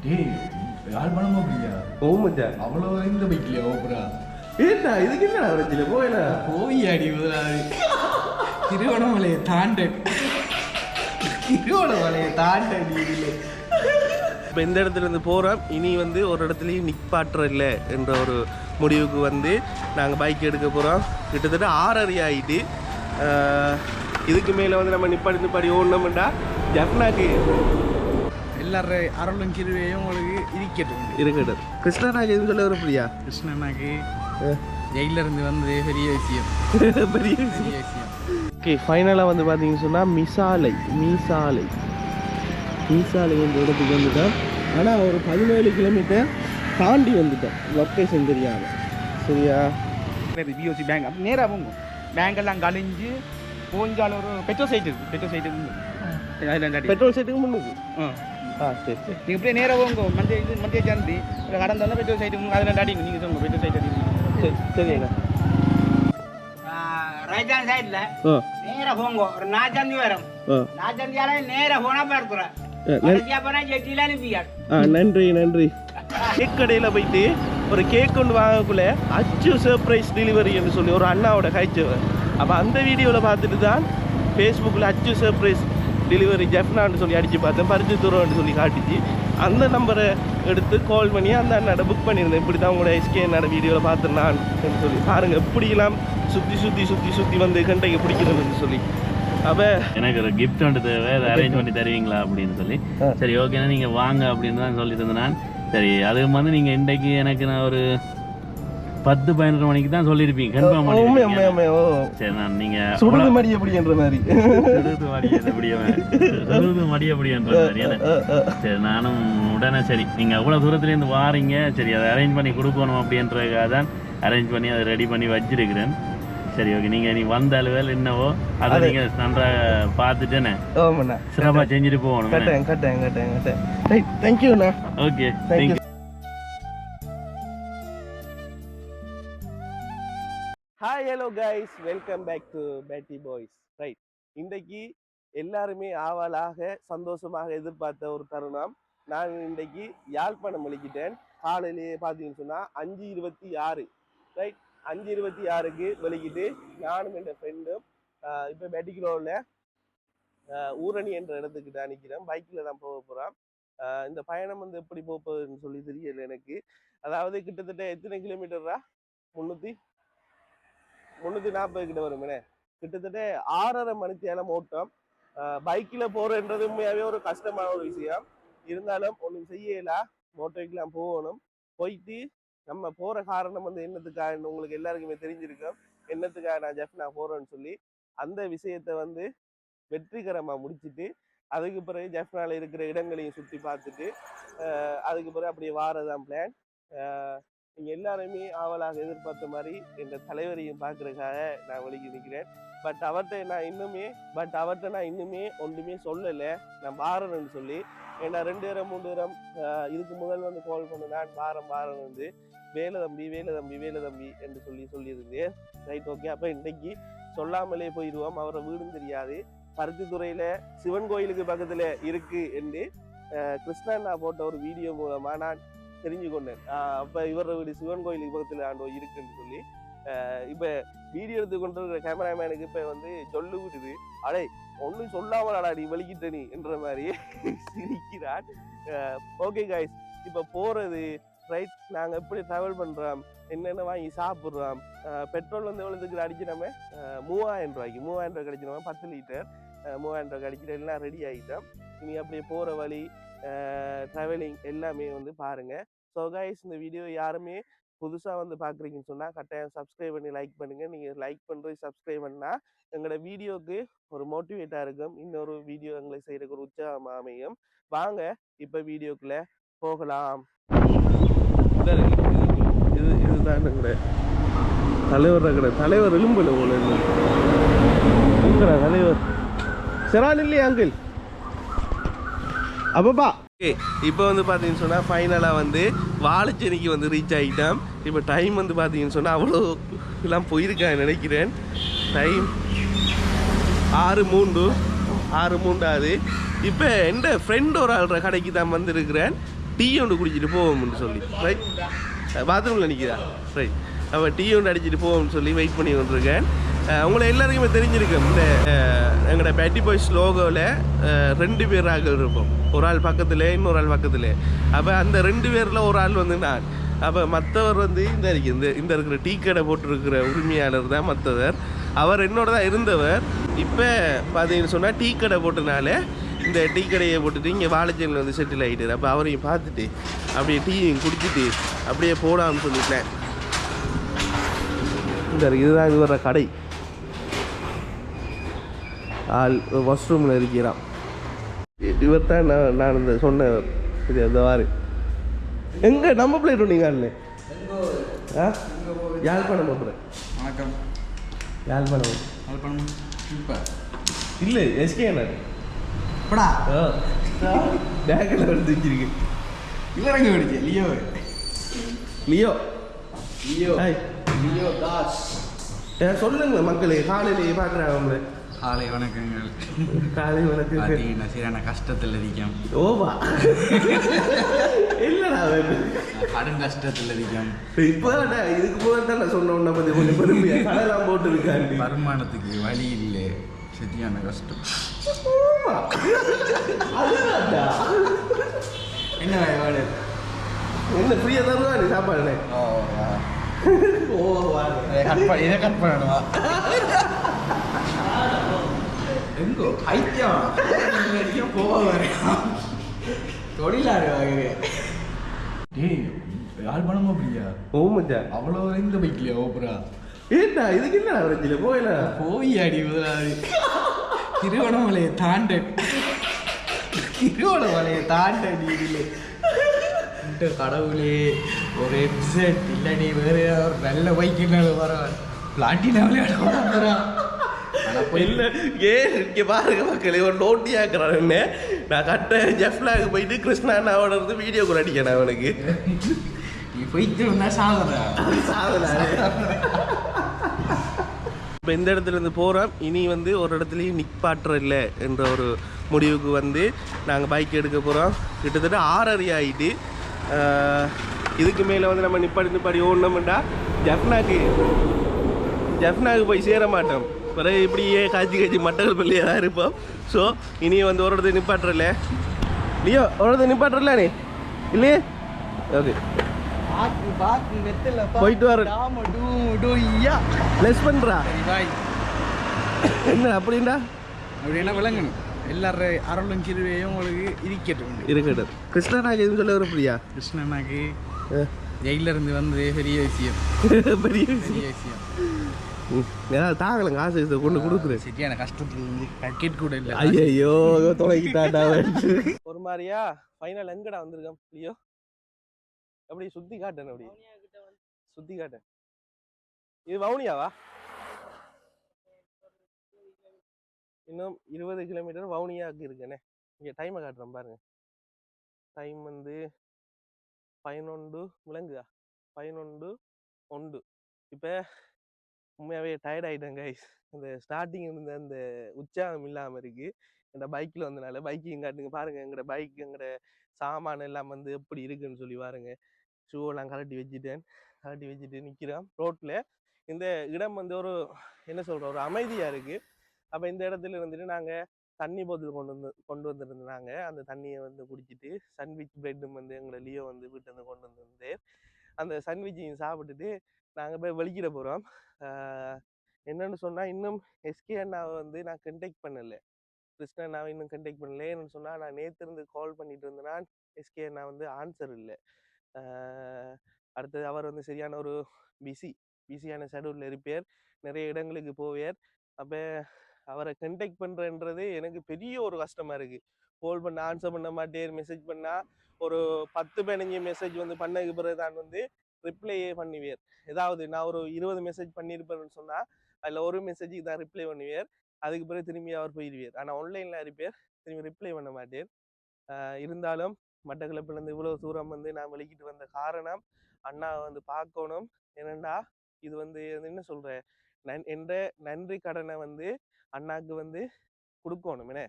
டேய் யாழ்ப்பாணம் போறியா? ஓமச்சா அவ்வளோ இந்த பைக்லையா ஓப்புறா? ஏண்டா இதுக்கு என்ன பிரச்சனை போயில போய் அடி முதலாளி. திருவண்ணாமலையை தாண்ட திருவண்ணாமலையை தாண்ட இல்லை. இப்போ இந்த இடத்துல இருந்து போகிறோம். இனி வந்து ஒரு இடத்துலையும் நிற்பாற்ற இல்லை என்ற ஒரு முடிவுக்கு வந்து நாங்கள் பைக் எடுக்க போகிறோம். கிட்டத்தட்ட 6:30 ஆகிட்டு. இதுக்கு மேலே வந்து நம்ம நிப்பாடி ஓடணும்டா ஜப்னாக்கு எல்லாரும் அருளும் கிருவையும் உங்களுக்கு இருக்கட்டும். கிருஷ்ணனாக்கு எதுவும் சொல்ல வர பிரியா? கிருஷ்ணனாக்கு ஜெயில இருந்து வந்து பெரிய விஷயம். பெரிய விஷயம். ஓகே, ஃபைனலாக வந்து பார்த்தீங்கன்னு சொன்னால் மீசாலை என்ற இடத்துக்கு வந்துட்டோம். ஆனால் ஒரு 17 கிலோமீட்டர் தாண்டி வந்துட்டோம். லொக்கேஷன் தெரியாமல். சரியா? பிஓசி பேங்க் அப்படி நேராக போங்க. பேங்கெல்லாம் கழிஞ்சு போஞ்சால் ஒரு பெட்ரோல் சைட்டு இருக்குது. பெட்ரோல் சைட்டுக்கு முன்னுக்கு. சரி சரி. நீங்கள் இப்படியே நேராக போங்க. மந்திய சந்தி கடந்தோன்னா பெட்ரோல் சைட்டு அதில் அடிங்க. நீங்கள் சொல்லுங்கள் பெட்ரோல் சைட்டு அடிங்க. சரிங்க. ரைட் ஹேண்ட் சைடுல நேரா போங்க. ஒரு நாச்சந்தி வரும். நாச்சந்தியால நேரா போனா பார்க்கிறேன். போனா ஜெட்டில அனுப்பியா. நன்றி. கேக் கடையில் போயிட்டு ஒரு கேக் கொண்டு வாங்கக்குள்ள அச்சு சர்ப்ரைஸ் டெலிவரி என்று சொல்லி ஒரு அண்ணாவோட காய்ச்சவர். அப்போ அந்த வீடியோவில் பார்த்துட்டு தான் ஃபேஸ்புக்கில் அச்சு சர்ப்ரைஸ் டெலிவரி ஜெஃப்னான்னு சொல்லி அடித்து பார்த்தேன். பரிச்சு தூரம்னு சொல்லி காட்டிச்சு. அந்த நம்பரை எடுத்து கால் பண்ணி அந்த அண்ணாட புக் பண்ணியிருந்தேன். இப்படி தான் உங்களோட எஸ்கே என்னோட வீடியோவில் பார்த்தேன் நான் சொல்லி பாருங்கள். எப்படிலாம் சுற்றி வந்து கண்டைக்கு பிடிக்கிறதுன்னு சொல்லி. அப்போ எனக்கு ஒரு கிஃப்ட் ஒன்று தேவை, அதை அரேஞ்ச் பண்ணி தருவீங்களா அப்படின்னு சொல்லி. சரி ஓகேண்ணா நீங்கள் வாங்க அப்படின்னு தான் சொல்லிட்டு இருந்தேன் நான். சரி அதுக்கு வந்து நீங்கள் இன்றைக்கு எனக்கு நான் ஒரு 10-11 மணிக்கு தான் சொல்லியிருப்பீங்க. கன்ஃபார்ம் பண்ணி. சரி நான் நீங்கள் சுடுது மடி அப்படின்ற மாதிரி சரி நானும் உடனே சரி நீங்கள் அவ்வளோ தூரத்துலேருந்து வாரீங்க, சரி அதை அரேஞ்ச் பண்ணி கொடுக்கணும் அப்படின்றதுக்காக தான் அரேஞ்ச் பண்ணி அதை ரெடி பண்ணி வச்சிருக்கிறேன். சரி ஓகே, நீங்கள் நீ வந்த அளவில் என்னவோ அதை நீங்கள் நன்றாக பார்த்துட்டேனே சிறப்பாக செஞ்சுட்டு போகணும். கட்டேன். தேங்க்யூண்ணா. Okay thank you. Hi hello guys, welcome back to பேட்டி பாய்ஸ். ரைட், இன்றைக்கு எல்லாருமே ஆவலாக சந்தோஷமாக எதிர்பார்த்த ஒரு தருணம். நான் இன்றைக்கு யாழ்ப்பாணம் வெளிக்கிட்டேன். காலையிலேயே பார்த்தீங்கன்னு சொன்னால் 5:26. ரைட், 5:26க்கு வெளிக்கிட்டு நானும் என் ஃப்ரெண்டும் இப்போ பெட்டிக்குலோவில் ஊரணி என்ற இடத்துக்கு தான் நிற்கிறேன். பைக்கில் தான் போக போகிறோம். இந்த பயணம் வந்து எப்படி போகுதுன்னு சொல்லி தெரியல எனக்கு. அதாவது கிட்டத்தட்ட எத்தனை கிலோமீட்டரா? 340 கிட்ட வருமே. கிட்டத்தட்ட 6:30 மணித்தேலம் ஓட்டம். பைக்கில் போகிறன்றது உண்மையாகவே ஒரு கஷ்டமான ஒரு விஷயம். இருந்தாலும் ஒன்றும் செய்யல, மோட்டோக்கெலாம் போகணும். போயிட்டு நம்ம போகிற காரணம் வந்து என்னத்துக்காக உங்களுக்கு எல்லாருக்குமே தெரிஞ்சிருக்கோம். என்னத்துக்காக நான் ஜெஃப்னா போகிறேன்னு சொல்லி அந்த விஷயத்தை வந்து வெற்றிகரமாக முடிச்சுட்டு அதுக்கு பிறகு ஜெஃப்னால இருக்கிற இடங்களையும் சுற்றி பார்த்துட்டு அதுக்கு பிறகு அப்படியே வாரதான் பிளான். நீங்கள் எல்லாருமே ஆவலாக எதிர்பார்த்த மாதிரி எங்கள் தலைவரையும் பார்க்குறதுக்காக நான் வெளியே நிற்கிறேன். பட் அவர்கிட்ட நான் இன்னுமே ஒன்றுமே சொல்லலை நான் வாரணும்னு சொல்லி. ஏன்னா 2 தரம் 3 தரம் இதுக்கு முதல் வந்து கால் பண்ண நான் வாரம் வந்து வேலை தம்பி என்று சொல்லியிருந்தேன். ரைட் ஓகே, அப்போ இன்னைக்கு சொல்லாமலே போயிடுவோம். அவரை வீடும் தெரியாது. பருத்தித்துறையில் சிவன் கோயிலுக்கு பக்கத்தில் இருக்கு என்று கிருஷ்ணா போட்ட ஒரு வீடியோ மூலமாக நான் தெரிஞ்சு கொண்டேன். அப்போ இவரோட வீடு சிவன் கோயிலுக்கு பக்கத்தில் ஆண்டோ இருக்குன்னு சொல்லி இப்போ வீடியோ எடுத்து கொண்டு இருக்கிற கேமராமேனுக்கு இப்போ வந்து சொல்லு விடுது. அடே ஒன்றும் சொல்லாமலாடா நீ வெளிக்கிட்ட நீ என்ற மாதிரி சிரிக்கிறான். ஓகே கைஸ், இப்போ போகிறது ரைட். நாங்கள் எப்படி ட்ராவல் பண்ணுறோம், என்னென்ன வாங்கி சாப்பிட்றோம். பெட்ரோல் வந்து எவ்வளோத்துக்கு அடிச்சு நம்ம 3000 ரூபாய்க்கு கிடைச்சி நம்ம 10 லிட்டர் 3000 ரூபாய்க்கு அடிக்கிற எல்லாம் ரெடி ஆகிட்டோம். இனி அப்படியே போகிற வழி ட்ராவலிங் எல்லாமே வந்து பாருங்கள். ஸோ கைஸ், இந்த வீடியோ யாருமே புதுசாக வந்து பார்க்குறீங்கன்னு சொன்னால் கட்டாயம் சப்ஸ்கிரைப் பண்ணி லைக் பண்ணுங்கள். நீங்கள் லைக் பண்ணுறது சப்ஸ்கிரைப் பண்ணால் எங்களோட வீடியோவுக்கு ஒரு மோட்டிவேட்டாக இருக்கும். இன்னொரு வீடியோ எங்களை செய்கிறதுக்கு ஒரு உற்சாகமாக அமையும். வாங்க இப்போ வீடியோக்குள்ளே போகலாம். இதுதான் எங்களோட தலைவர் எலும்புல போல தலைவர் சரான் இல்லையா அங்கிள்? அப்பப்பா ஓகே, இப்போ வந்து பார்த்தீங்கன்னு சொன்னால் ஃபைனலாக வந்து வாழைச்சேரிக்கு வந்து ரீச் ஆகிட்டோம். இப்போ டைம் வந்து பார்த்தீங்கன்னு சொன்னால் அவ்வளோ எல்லாம் போயிருக்கேன் நினைக்கிறேன். டைம் 6:03 ஆகுது. இப்போ எந்த ஃப்ரெண்ட் ஒரு ஆள்ற கடைக்கு தான் வந்திருக்கிறேன். டீ ஒன்று குடிச்சிட்டு போவோம்னு சொல்லி ரைட். பாத்ரூமில் நிற்கிறா ரைட். அப்போ டீ ஒன்று அடிச்சுட்டு போவோம்னு சொல்லி வெயிட் பண்ணி கொண்டிருக்கேன். உங்களை எல்லாருக்குமே தெரிஞ்சிருக்கேன், இந்த எங்களோட பேட்டி பாய்ஸ் லோகோவில் 2 பேராக இருப்போம். ஒரு ஆள் பக்கத்தில், இன்னொரு ஆள் பக்கத்தில். அப்போ அந்த 2 பேரில் ஒரு ஆள் வந்து நான். அப்போ மற்றவர் வந்து இந்த இருக்கிற டீ கடை போட்டிருக்கிற உரிமையாளர் தான் மற்றவர். அவர் என்னோட தான் இருந்தவர். இப்போ பார்த்தீங்கன்னு சொன்னால் டீ கடை போட்டனால இந்த டீ கடையை போட்டுட்டு இங்கே வாழைச்சேனில் வந்து செட்டில் ஆகிட்டார். அப்போ அவரையும் பார்த்துட்டு அப்படியே டீயும் குடிச்சிட்டு அப்படியே போடாமல் சொல்லிட்டேன். இதுதான் இது வர்ற கடை. ஆள் வாஷ்ரூமில் இருக்கிறான். இவர் தான் நான் இந்த சொன்னவர். இது இந்த வாரு எங்கே நம்ம பிளேட் ஒன்றிங்க ஆ யாழ்ப்பாணம் போகிறேன். வணக்கம். யாழ்ப்பாணம் சூப்பர். இல்லை எஸ்கே என்ன படா பேக்கில் வந்து வச்சிருக்கு. இவரங்க விடுச்சு Leo Leo Leo hi Leo Das. சொல்லுங்க மக்களே, காலையிலேயே பார்க்குறாங்க அவங்கள. காலை வணக்கங்கள். காலை வணக்கம். பார்த்தீங்கன்னா சரியான கஷ்டத்தில் இருக்கேன். ஓவா இல்லைடா கடும் கஷ்டத்தில் இருக்கேன். இப்போ இதுக்கு போது தான் நான் சொன்ன உடனே பற்றி கொஞ்சம் பெருமையாக கடையெல்லாம் போட்டு இருக்காண்டி வருமானத்துக்கு வழி இல்லை, சரியான கஷ்டம். என்ன வேலை என்ன ஃப்ரீயாக தருவா நீ சாப்பாடு? இதை கட் பண்ணணுமா? எங்கோ ஐத்தியம் போவா வரைக்கும் தொழிலாளி வாங்குறேன். டேய் யாழ்ப்பாணமா அப்படியா? ஓ மச்சா, அவ்வளோ இந்த பைக்லையா ஓப்புரா? ஏண்டா இதுக்கு என்ன பிரச்சனை? போயில போய் அடி முதலாளி. திருவண்ணாமலையை தாண்ட நீங்களே கடவுளே. ஒரு எபிசெட் இல்லாடி வேறு ஒரு நல்ல பைக்குனால வர பிளாட்டினா விளையாட. இல்லை ஏன் இங்கே பாருங்க மக்களே, ஒரு நோட்டி ஆக்குறான். நான் கட்ட ஜெஃப்லாக போயிட்டு கிருஷ்ணா அண்ணாவோட இருந்து வீடியோ கூட அடிக்கணும் அவனுக்கு. நீ போயிட்டு வந்தா சாதனை. இப்போ இந்த இடத்துல இருந்து போகிறோம். இனி வந்து ஒரு இடத்துலையும் நிற்பாற்ற இல்லை என்ற ஒரு முடிவுக்கு வந்து நாங்கள் பைக் எடுக்க போகிறோம். கிட்டத்தட்ட 6:30 ஆகிட்டு. இதுக்கு மேலே வந்து நம்ம நிப்பாடி ஓடணும்டா ஜஃப்னாக்கு போய் சேர மாட்டோம். பிறகு இப்படியே காய்ச்சி மட்டங்கள் பள்ளியாக தான் இருப்போம். ஸோ இனி வந்து ஒரு இடத்துல நிப்பாட்டுறல லியோ, ஒரு இடத்துல நிப்பாட்டுறல நீ இல்லையே? ஓகே போயிட்டு வர லெஸ் பண்ணுறா என்ன அப்படின்டா அப்படின்னா விளங்கணும். எல்லாரும் அருளும் கிருவையும் உங்களுக்கு இருக்கட்டும். கிருஷ்ணனாக்கு எதுவும் சொல்ல வரப்படியா? கிருஷ்ணனாக்கு ஜெயில இருந்து வந்து பெரிய விஷயம். ஏதாவது தாங்கலாம் காசு கொண்டு கொடுக்குறேன். சரியான கஷ்டத்துல இருந்து கக்கெட் கூட இல்லை. ஐயோ தொலைக்கிட்டாடா. ஒரு மாதிரியா ஃபைனல் எங்கடா வந்திருக்கோம் லியோ? அப்படி சுத்தி காட்டேன், அப்படி சுத்தி காட்டேன். இது வவுனியாவா? இன்னும் 20 கிலோமீட்டர் வவுனியாவுக்கு இருக்குண்ணே. இங்கே டைமை காட்டுறோம் பாருங்க. டைம் வந்து 11 விளங்குதா? 11:01. இப்போ உண்மையாகவே டயர்ட் ஆகிட்டேன் கைஸ். இந்த ஸ்டார்டிங் இருந்த அந்த உற்சாகம் இல்லாமல் இருக்குது. இந்த பைக்கில் வந்தனால பைக்கையும் காட்டுங்க பாருங்கள். எங்களோட பைக் எங்களோட சாமான எல்லாம் வந்து எப்படி இருக்குன்னு சொல்லி பாருங்க. ஷூவெல்லாம் கழட்டி வச்சுட்டு நிற்கிறோம் ரோட்டில். இந்த இடம் வந்து ஒரு என்ன சொல்கிறோம், ஒரு அமைதியாக இருக்குது. அப்போ இந்த இடத்துல இருந்துட்டு நாங்கள் தண்ணி போத்தல் கொண்டு வந்துருந்தாங்க. அந்த தண்ணியை வந்து குடிச்சிட்டு சாண்ட்விச் பிரெட்டும் வந்து எங்களை லியோ வந்து வீட்டு வந்து கொண்டு வந்து அந்த சாண்ட்விச்சையும் சாப்பிட்டுட்டு நாங்கள் போய் வெளிக்கிட போகிறோம். என்னென்னு சொன்னால், இன்னும் எஸ்கே அண்ணாவை வந்து நான் கண்டெக்ட் பண்ணலை, கிருஷ்ண அண்ணாவை இன்னும் கண்டெக்ட் பண்ணல. ஏன்னு சொன்னால், நான் நேற்று இருந்து கால் பண்ணிட்டு இருந்தேன்னா எஸ்கே அண்ணா வந்து ஆன்சர் இல்லை. அடுத்தது அவர் வந்து சரியான ஒரு பிஸியான ஷெடியூலில் இருப்பார், நிறைய இடங்களுக்கு போவார். அப்போ அவரை கண்டெக்ட் பண்ணுறன்றது எனக்கு பெரிய ஒரு கஷ்டமாக இருக்குது. கால் பண்ண ஆன்சர் பண்ண மாட்டேன், மெசேஜ் பண்ணால் ஒரு 10-15 மெசேஜ் வந்து பண்ணதுக்கு பிறகு தான் வந்து ரிப்ளையே பண்ணுவேர். ஏதாவது நான் ஒரு 20 மெசேஜ் பண்ணியிருப்பேன்னு சொன்னால் அதில் ஒரு மெசேஜுக்கு தான் ரிப்ளை பண்ணுவேர். அதுக்கு பிறகு திரும்பி அவர் போயிடுவார். ஆனால் ஆன்லைனில் இருப்பார், திரும்பி ரிப்ளை பண்ண மாட்டேன். இருந்தாலும் மட்டக்களப்பிலேருந்து இவ்வளோ தூரம் வந்து நான் வெளிக்கிட்டு வந்த காரணம் அண்ணாவை வந்து பார்க்கணும். ஏனெண்டா இது வந்து என்ன சொல்கிறேன், என்ற நன்றி கடனை வந்து அண்ணாக்கு வந்து கொடுக்கணும். என்ன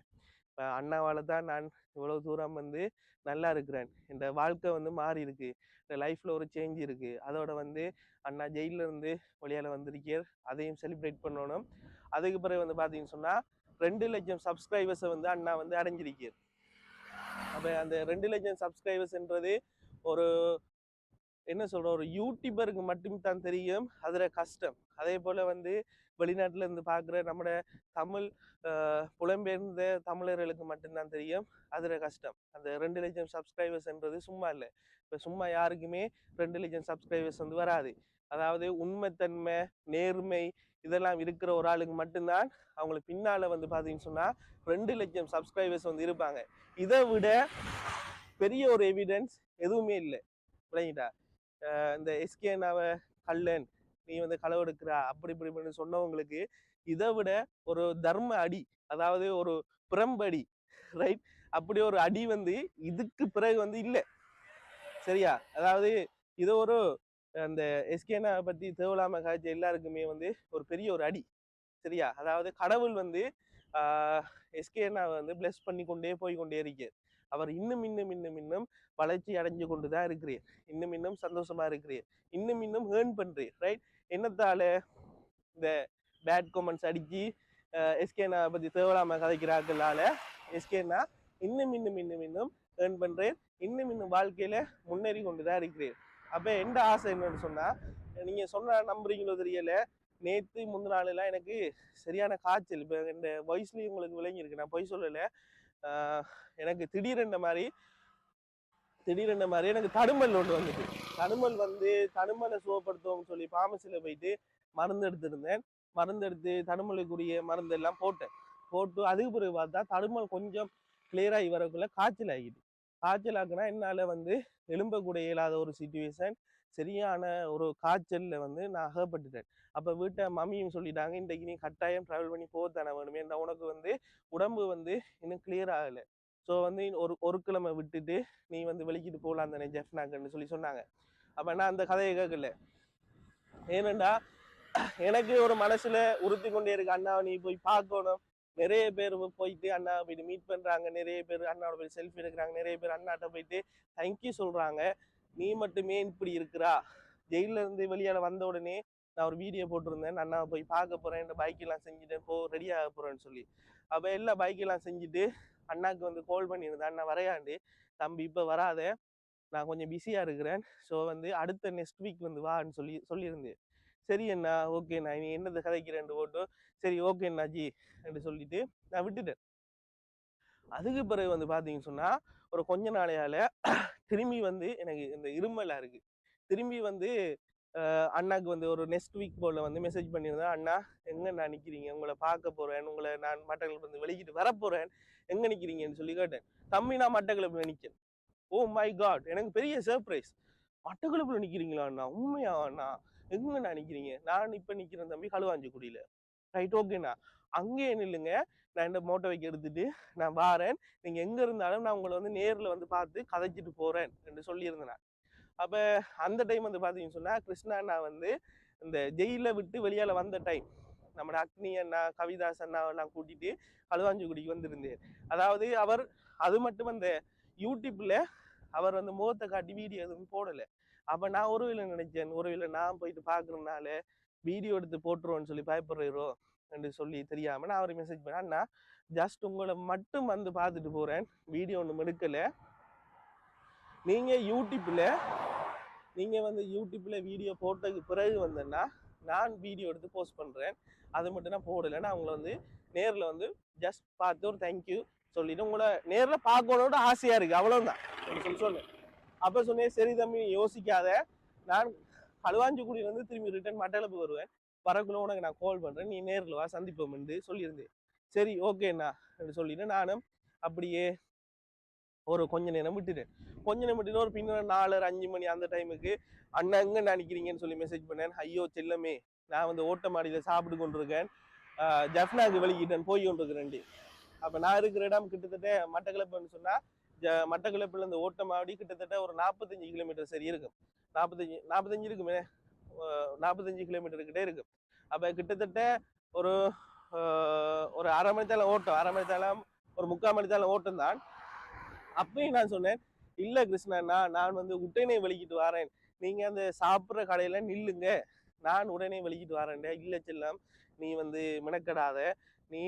அண்ணாவால் தான் நான் இவ்வளோ தூரம் வந்து நல்லா இருக்கிறேன். இந்த வாழ்க்கை வந்து மாறி இருக்கு, இந்த லைஃப்பில் ஒரு சேஞ்ச் இருக்குது. அதோட வந்து அண்ணா ஜெயிலில் இருந்து வெளியால் வந்திருக்கார், அதையும் செலிப்ரேட் பண்ணணும். அதுக்கு பிறகு வந்து பார்த்தீங்கன்னு சொன்னால் 2 லட்சம் சப்ஸ்கிரைபர்ஸை வந்து அண்ணா வந்து அடைஞ்சிருக்கார். அப்போ அந்த 2 லட்சம் சப்ஸ்கிரைபர்ஸ்ன்றது ஒரு என்ன சொல்ற ஒரு யூடியூபருக்கு மட்டும் தான் தெரியும் அதுல கஷ்டம். அதே போல வந்து வெளிநாட்டுல இருந்து பார்க்குற நம்மளோட தமிழ் புலம்பெயர்ந்த தமிழர்களுக்கு மட்டும்தான் தெரியும் அதுல கஷ்டம். அந்த 2 லட்சம் சப்ஸ்கிரைபர்ஸ்ன்றது சும்மா இல்லை. இப்போ சும்மா யாருக்குமே 2 லட்சம் சப்ஸ்கிரைபர்ஸ் வந்து வராது. அதாவது உண்மைத்தன்மை, நேர்மை இதெல்லாம் இருக்கிற ஒரு ஆளுக்கு மட்டும்தான் அவங்களுக்கு பின்னால வந்து பார்த்தீங்கன்னு சொன்னா 2 லட்சம் சப்ஸ்கிரைபர்ஸ் வந்து இருப்பாங்க. இதை விட பெரிய ஒரு எவிடன்ஸ் எதுவுமே இல்லை. விளங்கிட்டா? இந்த எஸ்கேனாவை கல்லன், நீ வந்து களவெடுக்கிறா அப்படி இப்படி சொன்னவங்களுக்கு இதை விட ஒரு தர்ம அடி, அதாவது ஒரு புறம்படி, ரைட், அப்படி ஒரு அடி வந்து இதுக்கு பிறகு வந்து இல்லை. சரியா? அதாவது இது ஒரு அந்த எஸ்கேனாவை பற்றி தேவலாம காய்ச்ச எல்லாருக்குமே வந்து ஒரு பெரிய ஒரு அடி. சரியா? அதாவது கடவுள் வந்து எஸ்கேனாவை வந்து பிளஸ் பண்ணி போய் கொண்டே இருக்கார். அவர் இன்னும் இன்னும் இன்னும் இன்னும் வளர்ச்சி அடைஞ்சு கொண்டு தான் இருக்கிறீர், இன்னும் இன்னும் சந்தோஷமா இருக்கிறீர், இன்னும் இன்னும் ஏர்ன் பண்றீர். ரைட்? என்னத்தால இந்த பேட் கமெண்ட்ஸ் அடிச்சு எஸ்கேனா பத்தி தேவலாம கதைக்கிறார்களால எஸ்கேனா இன்னும் இன்னும் இன்னும் இன்னும் ஏர்ன் பண்றேன், இன்னும் இன்னும் வாழ்க்கையில முன்னேறி கொண்டு தான் இருக்கிறீர். அப்ப எந்த ஆசை என்னன்னு சொன்னா, நீங்க சொன்ன நம்புறீங்களோ தெரியல, நேற்று முந்தின நாளெல்லாம் எனக்கு சரியான காய்ச்சல். இப்போ இந்த வயசுலயும் உங்களுக்கு விளங்கி இருக்கு, நான் பொய் சொல்லலை. எனக்கு திடீரென்ன மாதிரி எனக்கு தடுமல் ஒன்று வந்துட்டு, தடுமல் வந்து தடுமலை சுகப்படுத்துவோம்னு சொல்லி பாமசியில் போயிட்டு மருந்து எடுத்துருந்தேன். மருந்து எடுத்து தடுமலுக்குரிய மருந்து எல்லாம் போட்டு அதுக்கு பிறகு பார்த்தா தடுமல் கொஞ்சம் கிளியராகி வரக்குள்ள காய்ச்சல் ஆகிட்டு. காய்ச்சல் ஆகுனா என்னால் வந்து எழும்பக்கூட இயலாத ஒரு சிச்சுவேஷன், சரியான ஒரு காய்ச்சலில் வந்து நான் அகப்பட்டுட்டேன். அப்போ வீட்டை மம்மியும் சொல்லிட்டாங்க, இன்றைக்கு நீ கட்டாயம் ட்ராவல் பண்ணி போகத்தானே வேணுமே, ஏன்னா உனக்கு வந்து உடம்பு வந்து இன்னும் கிளியர் ஆகலை. ஸோ வந்து ஒரு கிழமை விட்டுட்டு நீ வந்து வெளிக்கிட்டு போகலாம் தானே ஜெஃப்னாக்குன்னு சொல்லி சொன்னாங்க. அப்போ நான் அந்த கதையை கேட்கல. ஏனண்டா எனக்கு ஒரு மனசுல உறுத்தி கொண்டே இருக்கு, அண்ணாவை நீ போய் பார்க்கணும். நிறைய பேர் போயிட்டு அண்ணாவை போயிட்டு மீட் பண்றாங்க, நிறைய பேர் அண்ணாவோட போய் செல்ஃபி எடுக்கிறாங்க, நிறைய பேர் அண்ணாட்ட போயிட்டு தேங்க்யூ சொல்றாங்க. நீ மட்டுமே இப்படி இருக்கிறா. ஜெயில இருந்து வெளியால வந்த உடனே நான் ஒரு வீடியோ போட்டிருந்தேன், அண்ணாவை போய் பார்க்க போறேன், இந்த பைக்கெல்லாம் செஞ்சுட்டேன், ரெடி ஆக போறேன்னு சொல்லி. அப்போ எல்லா பைக்கெல்லாம் செஞ்சுட்டு அண்ணாக்கு வந்து கால் பண்ணியிருந்தேன், அண்ணா வரையாண்டு, தம்பி இப்போ வராத, நான் கொஞ்சம் பிஸியாக இருக்கிறேன், ஸோ வந்து அடுத்த நெக்ஸ்ட் வீக் வந்து வான்னு சொல்லியிருந்தேன். சரி அண்ணா, ஓகேண்ணா, நீ என்னது கதைக்கிறேன்ட்டு போட்டு சரி ஓகே அண்ணாஜி என்று சொல்லிட்டு நான் விட்டுட்டேன். அதுக்கு பிறகு வந்து பார்த்தீங்கன்னு சொன்னால் ஒரு கொஞ்ச நாளையால் திரும்பி வந்து எனக்கு இந்த இருமலாக இருக்குது. திரும்பி வந்து அண்ணாக்கு வந்து ஒரு நெக்ஸ்ட் வீக் போல் வந்து மெசேஜ் பண்ணியிருந்தேன், அண்ணா எங்கே நான் நிற்கிறீங்க, உங்களை பார்க்க போகிறேன், உங்களை நான் மட்டக்களப்பு வந்து வெளிக்கிட்டு வரப்போகிறேன், எங்கே நிற்கிறீங்கன்னு சொல்லி கேட்டேன். தம்பி நான் மட்டக்களப்பில் நிற்கிறேன். ஓ மை காட், எனக்கு பெரிய சர்ப்ரைஸ். மட்டக்களப்பில் நிற்கிறீங்களா அண்ணா? உண்மையா அண்ணா? எங்கண்ணா நிற்கிறீங்க? நான் இப்போ நிற்கிறேன் தம்பி களுவாஞ்சிக்குடியில். ரைட், ஓகேண்ணா, அங்கேயே நில்லுங்க, நான் இந்த மோட்டோ வைக்க எடுத்துட்டு நான் வாரேன், நீங்கள் எங்கே இருந்தாலும் நான் உங்களை வந்து நேரில் வந்து பார்த்து கதைச்சிட்டு போகிறேன் என்று சொல்லியிருந்தேன். அப்போ அந்த டைம் வந்து பார்த்தீங்கன்னு சொன்னால் கிருஷ்ணா அண்ணா வந்து இந்த ஜெயிலில் விட்டு வெளியால் வந்த டைம் நம்மளோட அக்னி அண்ணா, கவிதாஸ் அண்ணாவெல்லாம் கூட்டிகிட்டு களுவாஞ்சிக்குடிக்கு வந்திருந்தேன். அதாவது அவர் அது மட்டும் அந்த யூடியூப்பில் அவர் வந்து முகத்தை காட்டி வீடியோ எதுவும் போடலை. அப்போ நான் ஒருவேளை நினைச்சேன், ஒருவேளை நான் போயிட்டு பார்க்குறதுனால வீடியோ எடுத்து போட்டுருவோன்னு சொல்லி பயப்படுறீரோ என்று சொல்லி தெரியாமல் நான் அவரை மெசேஜ் பண்ணேன், அண்ணா ஜஸ்ட் உங்களை மட்டும் வந்து பார்த்துட்டு போகிறேன், வீடியோ ஒன்றும் எடுக்கலை. நீங்கள் யூடியூப்பில் வீடியோ போட்டதுக்கு பிறகு வந்தேன்னா நான் வீடியோ எடுத்து போஸ்ட் பண்ணுறேன், அது மட்டும் நான் போடலை. நான் உங்களை வந்து நேரில் வந்து ஜஸ்ட் பார்த்து ஒரு தேங்க்யூ சொல்லிட்டு உங்களை நேரில் பார்க்கணுன்னு ஆசையாக இருக்குது, அவ்வளோதான் சொன்னேன். அப்போ சொன்னேன், சரி தம்பி யோசிக்காத, நான் களுவாஞ்சிக்குடியிலேருந்து திரும்பி ரிட்டர்ன் மட்டக்களப்பு வருவேன், வரக்குள்ள உனக்கு நான் கால் பண்ணுறேன், நீ நேரில் வா சந்திப்போம்னு சொல்லியிருந்தேன். சரி ஓகேண்ணா அப்படின்னு சொல்லிட்டு நானும் அப்படியே ஒரு கொஞ்ச நேரம் விட்டுட்டு ஒரு பின்ன 4-5 மணி அந்த டைமுக்கு அண்ணா எங்கே நினைக்கிறீங்கன்னு சொல்லி மெசேஜ் பண்ணேன். ஐயோ செல்லமே, நான் வந்து ஓட்ட மாடியில் சாப்பிட்டு கொண்டிருக்கேன், ஜஃப்னாக்கு வெளிக்கிட்டேன் போய் கொண்டிருக்கிறேன்டி. அப்போ நான் இருக்கிற இடம் கிட்டத்தட்ட மட்டக்களப்புன்னு சொன்னால் மட்டக்களப்புல இந்த ஓட்ட மாடி கிட்டத்தட்ட ஒரு 45 கிலோமீட்டர் சரி இருக்கும், 45 இருக்குமே, 45 கிலோமீட்டர் கிட்டே இருக்கும். அப்போ கிட்டத்தட்ட ஒரு அரை மணி நேரம் ஓட்டம், அரை மணி நேரம் ஒரு 3/4 மணி நேரம் ஓட்டம் தான். அப்பயும் நான் சொன்னேன், இல்ல கிருஷ்ணா நான் வந்து உடனே வெளிக்கிட்டு வரேன், நீங்க அந்த சாப்பிட்ற கடையில நில்லுங்க, நான் உடனே வெளிக்கிட்டு வரேன். இல்ல செல்லம், நீ வந்து மெனக்கடாத, நீ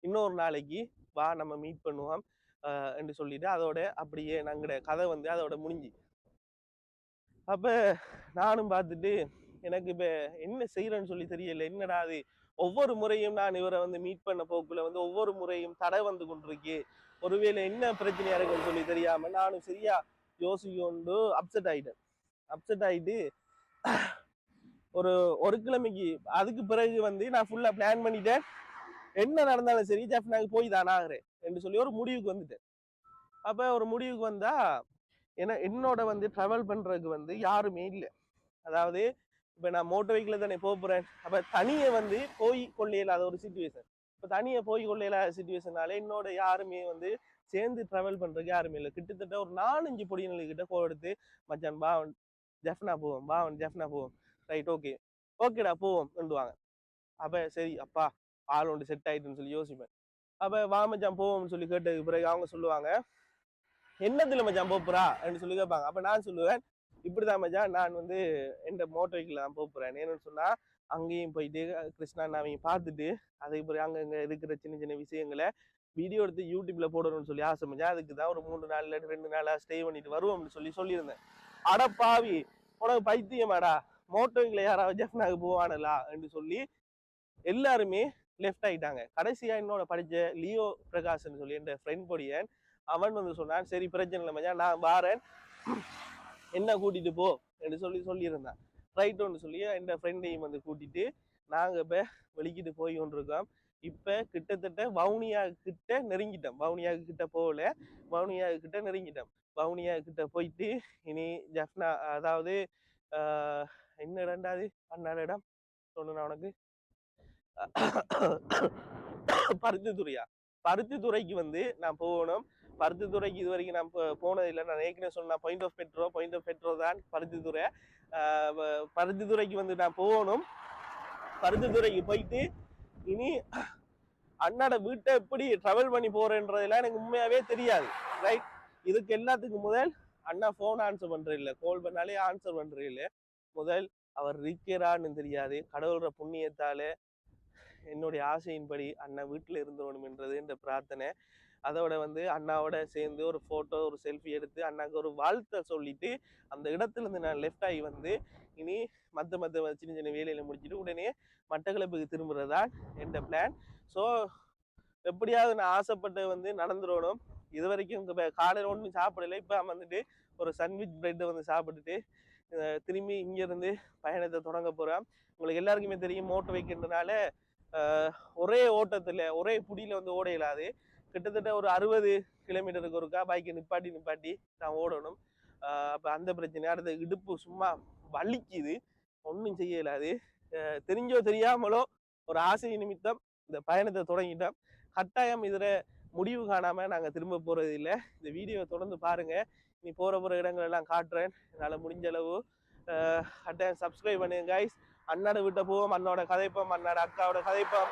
இன்னொரு நாளைக்கு வா, நம்ம மீட் பண்ணுவோம் என்று சொல்லிட்டு அதோட அப்படியே நாங்களோட கதை வந்து அதோட முடிஞ்சு. அப்ப நானும் பார்த்துட்டு எனக்கு இப்ப என்ன செய்யறேன்னு சொல்லி தெரியல. என்னடா அது, ஒவ்வொரு முறையும் நான் இவரை வந்து மீட் பண்ண போக்குல வந்து ஒவ்வொரு முறையும் தடை வந்து கொண்டிருக்கு, ஒருவேளை என்ன பிரச்சனையா இருக்குன்னு சொல்லி தெரியாம நானும் சரியா யோசிக்கொண்டு அப்செட் ஆயிட்டு ஒரு கிழமைக்கு அதுக்கு பிறகு வந்து நான் ஃபுல்லா பிளான் பண்ணிட்டேன், என்ன நடந்தாலும் சரி ஜெஃப்னாக்கு போய் தானே ஆகிறேன் என்று சொல்லி ஒரு முடிவுக்கு வந்துட்டேன். அப்ப ஒரு முடிவுக்கு வந்தா என்னோட வந்து ட்ராவல் பண்றதுக்கு வந்து யாருமே இல்லை. அதாவது இப்ப நான் மோட்டர் வெஹிக்கிள் தானே போறேன். அப்ப தனியே வந்து போய் கொள்ளையில்லாத ஒரு சிச்சுவேஷன். இப்ப தனியே போய் கொள்ளையில்லாத சிச்சுவேஷனால என்னோட யாருமே வந்து சேர்ந்து ட்ராவல் பண்றதுக்கு யாருமே இல்லை. கிட்டத்தட்ட ஒரு 4-5 பொடியினர்கிட்ட கோவம் எடுத்து, மச்சான் பாவன் ஜெஃப்னா போவோம், ரைட் ஓகேடா போவோம்வாங்க. அப்ப சரி அப்பா ஆள் ஒன்று செட் ஆயிட்டுன்னு சொல்லி யோசிப்பேன். அப்ப வா மச்சான் போவோம்னு சொல்லி கேட்டதுக்கு பிறகு அவங்க சொல்லுவாங்க, என்னத்துல மச்சான் போப்புறா அப்படின்னு சொல்லி கேட்பாங்க. அப்ப நான் சொல்லுவேன், இப்படிதான் மச்சான், நான் வந்து எந்த மோட்டர் வெஹிக்கிள் தான் போப்புறேன். ஏன்னு சொன்னா அங்கேயும் போயிட்டு கிருஷ்ணா அவங்க பார்த்துட்டு அதுக்கு பிறகு அங்கங்க இருக்கிற சின்ன சின்ன விஷயங்களை வீடியோ எடுத்து யூடியூப்ல போடணும்னு சொல்லி ஆசை மச்சான். அதுக்கு தான் ஒரு 3 நாள் 2 நாளா ஸ்டே பண்ணிட்டு வருவோம்னு சொல்லியிருந்தேன். அட பாவி, உனக்கு பைத்தியமாடா, மோட்டர் வெஹிக்கிள் யாராவது ஜெஃப்னாக்கு போவானலா என்று சொல்லி எல்லாருமே லெஃப்ட் ஆயிட்டாங்க. கடைசியா என்னோட படிச்ச லியோ பிரகாஷ்ன்னு சொல்லி என் ஃப்ரெண்ட் பொடியன், அவன் வந்து சொன்னான், சரி பிரச்சனை இல்லை மச்சான், நான் வாரேன், என்ன கூட்டிட்டு போ என்று சொல்லியிருந்தான். ரைட்டோன்னு சொல்லி என் ஃப்ரெண்டையும் வந்து கூட்டிட்டு நாங்க இப்ப வெளிக்கிட்டு போய் கொண்டிருக்கோம். இப்ப கிட்டத்தட்ட வவுனியா கிட்ட நெருங்கிட்டோம். வவுனியா கிட்ட போகல, வவுனியா கிட்ட நெருங்கிட்டோம். வவுனியா கிட்ட போயிட்டு இனி ஜெஃப்னா, அதாவது என்ன இடம்டாது அண்ணாட இடம் சொன்னா உனக்கு, பருத்தித்துறைக்கு வந்து நான் போகணும். பருத்தித்துறைக்கு இது வரைக்கும் நான் போனதில்லை. நான் ஏற்கனவே சொன்னா பாயிண்ட் ஆஃப் பெட்ரோ தான் பருத்தித்துறை. பருத்தித்துறைக்கு வந்து நான் போகணும். பருத்தித்துறைக்கு போயிட்டு இனி அண்ணாட வீட்டை எப்படி ட்ராவல் பண்ணி போறேன்றதெல்லாம் எனக்கு உண்மையாவே தெரியாது. ரைட், இதுக்கு எல்லாத்துக்கும் முதல் அண்ணா போன் ஆன்சர் பண்ற இல்லை, கால் பண்ணாலே ஆன்சர் பண்ற இல்லை. முதல் அவர் இருக்கிறான்னு தெரியாது. கடவுளோட புண்ணியத்தால என்னுடைய ஆசையின்படி அண்ணா வீட்டில் இருந்தோணும் என்றது என்ற பிரார்த்தனை. அதோட வந்து அண்ணாவோட சேர்ந்து ஒரு ஃபோட்டோ ஒரு செல்ஃபி எடுத்து அண்ணாவுக்கு ஒரு வாழ்த்தை சொல்லிட்டு அந்த இடத்துல இருந்து நான் லெஃப்ட் ஆகி வந்து இனி மற்ற சின்ன சின்ன வேலையில முடிச்சுட்டு உடனே மட்டக்களப்புக்கு திரும்புறதா என்ற பிளான். ஸோ எப்படியாவது நான் ஆசைப்பட்டு வந்து நடந்துடணும். இது வரைக்கும் காலையில் ஒன்றும் சாப்பிடலை. இப்போ வந்துட்டு ஒரு சாண்ட்விச் பிரெட்டை வந்து சாப்பிட்டுட்டு திரும்பி இங்கேருந்து பயணத்தை தொடங்க போகிறேன். உங்களுக்கு எல்லாருக்குமே தெரியும், மோட்டர் வைக்கிறதுனால ஒரே ஓட்டத்தில் ஒரே புடியில் வந்து ஓட இயலாது. கிட்டத்தட்ட ஒரு 60 கிலோமீட்டருக்கு ஒருக்கா பைக்கை நிப்பாட்டி நான் ஓடணும். அப்போ அந்த பிரச்சனை. அடுத்த இடுப்பு சும்மா வலிக்குது, ஒன்றும் செய்ய இயலாது. தெரிஞ்சோ தெரியாமலோ ஒரு ஆசை நிமித்தம் இந்த பயணத்தை தொடங்கிட்டோம். கட்டாயம் இதில் முடிவு காணாமல் நாங்கள் திரும்ப போகிறது இல்லை. இந்த வீடியோவை தொடர்ந்து பாருங்கள். நீ போகிற இடங்கள் எல்லாம் காட்டுறேன். என்னால் முடிஞ்ச அளவு கட்டாயம் சப்ஸ்கிரைப் பண்ணுங்க கைஸ். அண்ணாட வீட்டை போவோம், அண்ணோட கதைப்போம், அண்ணாட அக்காவோட கதைப்போம்,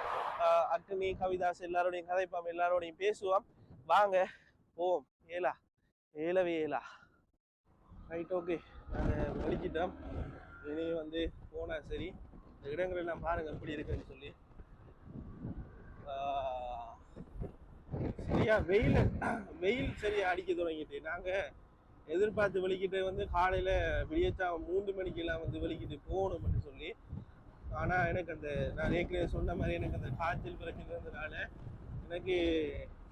அக்னி கவிதாஸ் எல்லாரோடையும் கதைப்போம், எல்லாரோடையும் பேசுவோம். வாங்க போவோம். ஏலவே ரைட், ஓகே. நாங்கள் முடிச்சிட்டோம். இனி வந்து போனால் சரி, இந்த இடங்கள் எல்லாம் பாருங்கள் எப்படி இருக்குன்னு சொல்லி. சரியா வெயில் சரியா அடிக்க தொடங்கிட்டு நாங்கள் எதிர்பார்த்து வெளிக்கிட்டு வந்து காலையில் விடியச்சா 3 மணிக்கெல்லாம் வந்து வெளிக்கிட்டு போகணும்னு சொல்லி. ஆனால் எனக்கு அந்த நான் ஏற்கனவே சொன்ன மாதிரி எனக்கு அந்த காய்ச்சல் பிரச்சனை இருந்ததுனால எனக்கு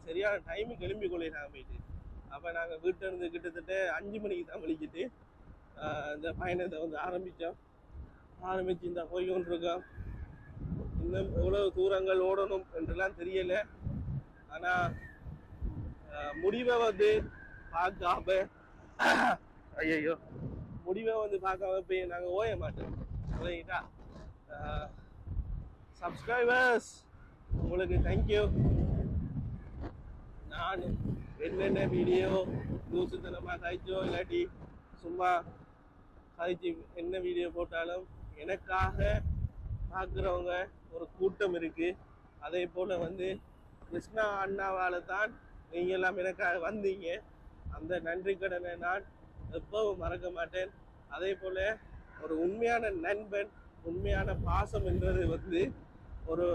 சரியான டைமுக்கு எழும்பி கொள்ளே நாங்கள் போயிட்டு. அப்போ நாங்கள் வீட்டிலேருந்து கிட்டத்தட்ட 5 மணிக்கு தான் வெளிக்கிட்டு இந்த பயணத்தை வந்து ஆரம்பித்து இந்த போய் கொண்டிருக்கோம். இன்னும் எவ்வளவு தூரங்கள் ஓடணும் என்றெல்லாம் தெரியலை. ஆனால் முடிவை வந்து பார்க்காம முடிவை வந்து பார்க்காம போய் நாங்கள் ஓய மாட்டோம். சரிங்களா சப்ஸ்கிரைபர்ஸ், உங்களுக்கு தேங்க்யூ. நான் என்னென்ன வீடியோ தூசுத்தனமாக கழிச்சோ இல்லாட்டி சும்மா கழிச்சு என்ன வீடியோ போட்டாலும் எனக்காக பார்க்குறவங்க ஒரு கூட்டம் இருக்குது. அதே போல் வந்து கிருஷ்ணா அண்ணாவால் தான் நீங்கள் எல்லாம் எனக்காக வந்தீங்க. அந்த நன்றி கடனை நான் எப்பவும் மறக்க மாட்டேன். அதே போல் ஒரு உண்மையான நண்பன், உண்மையான பாசம் என்றது வந்து ஒரு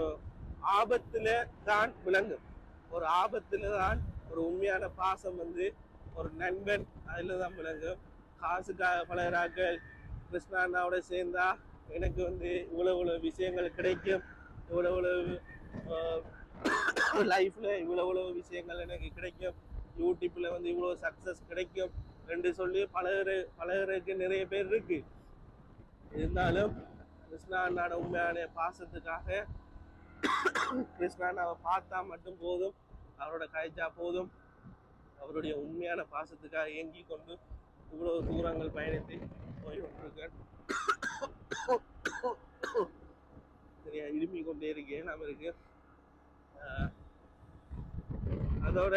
ஆபத்தில் தான் விளங்கும். ஒரு ஆபத்தில் தான் ஒரு உண்மையான பாசம் வந்து ஒரு நண்பன் அதில் தான் விளங்கும். காசுக்காக பழகிறாக்கள் கிருஷ்ணா அண்ணாவோட சேர்ந்தா எனக்கு வந்து இவ்வளவு விஷயங்கள் கிடைக்கும், இவ்வளவு லைஃப்ல இவ்வளவு விஷயங்கள் எனக்கு கிடைக்கும், யூடியூப்ல வந்து இவ்வளவு சக்சஸ் கிடைக்கும் என்று சொல்லி பழகிறதுக்கு நிறைய பேர் இருக்கு. இருந்தாலும் கிருஷ்ணா அண்ணாவோட உண்மையான பாசத்துக்காக கிருஷ்ணா அண்ணாவை பார்த்தா மட்டும் போதும், அவரோட காய்ச்சா போதும், அவருடைய உண்மையான பாசத்துக்காக ஏங்கி கொண்டு இவ்வளவு தூரங்கள் பயணித்து போய் கொண்டிருக்கேன். சரியா இருமி கொண்டே இருக்கேன் நாம இருக்கு. அதோட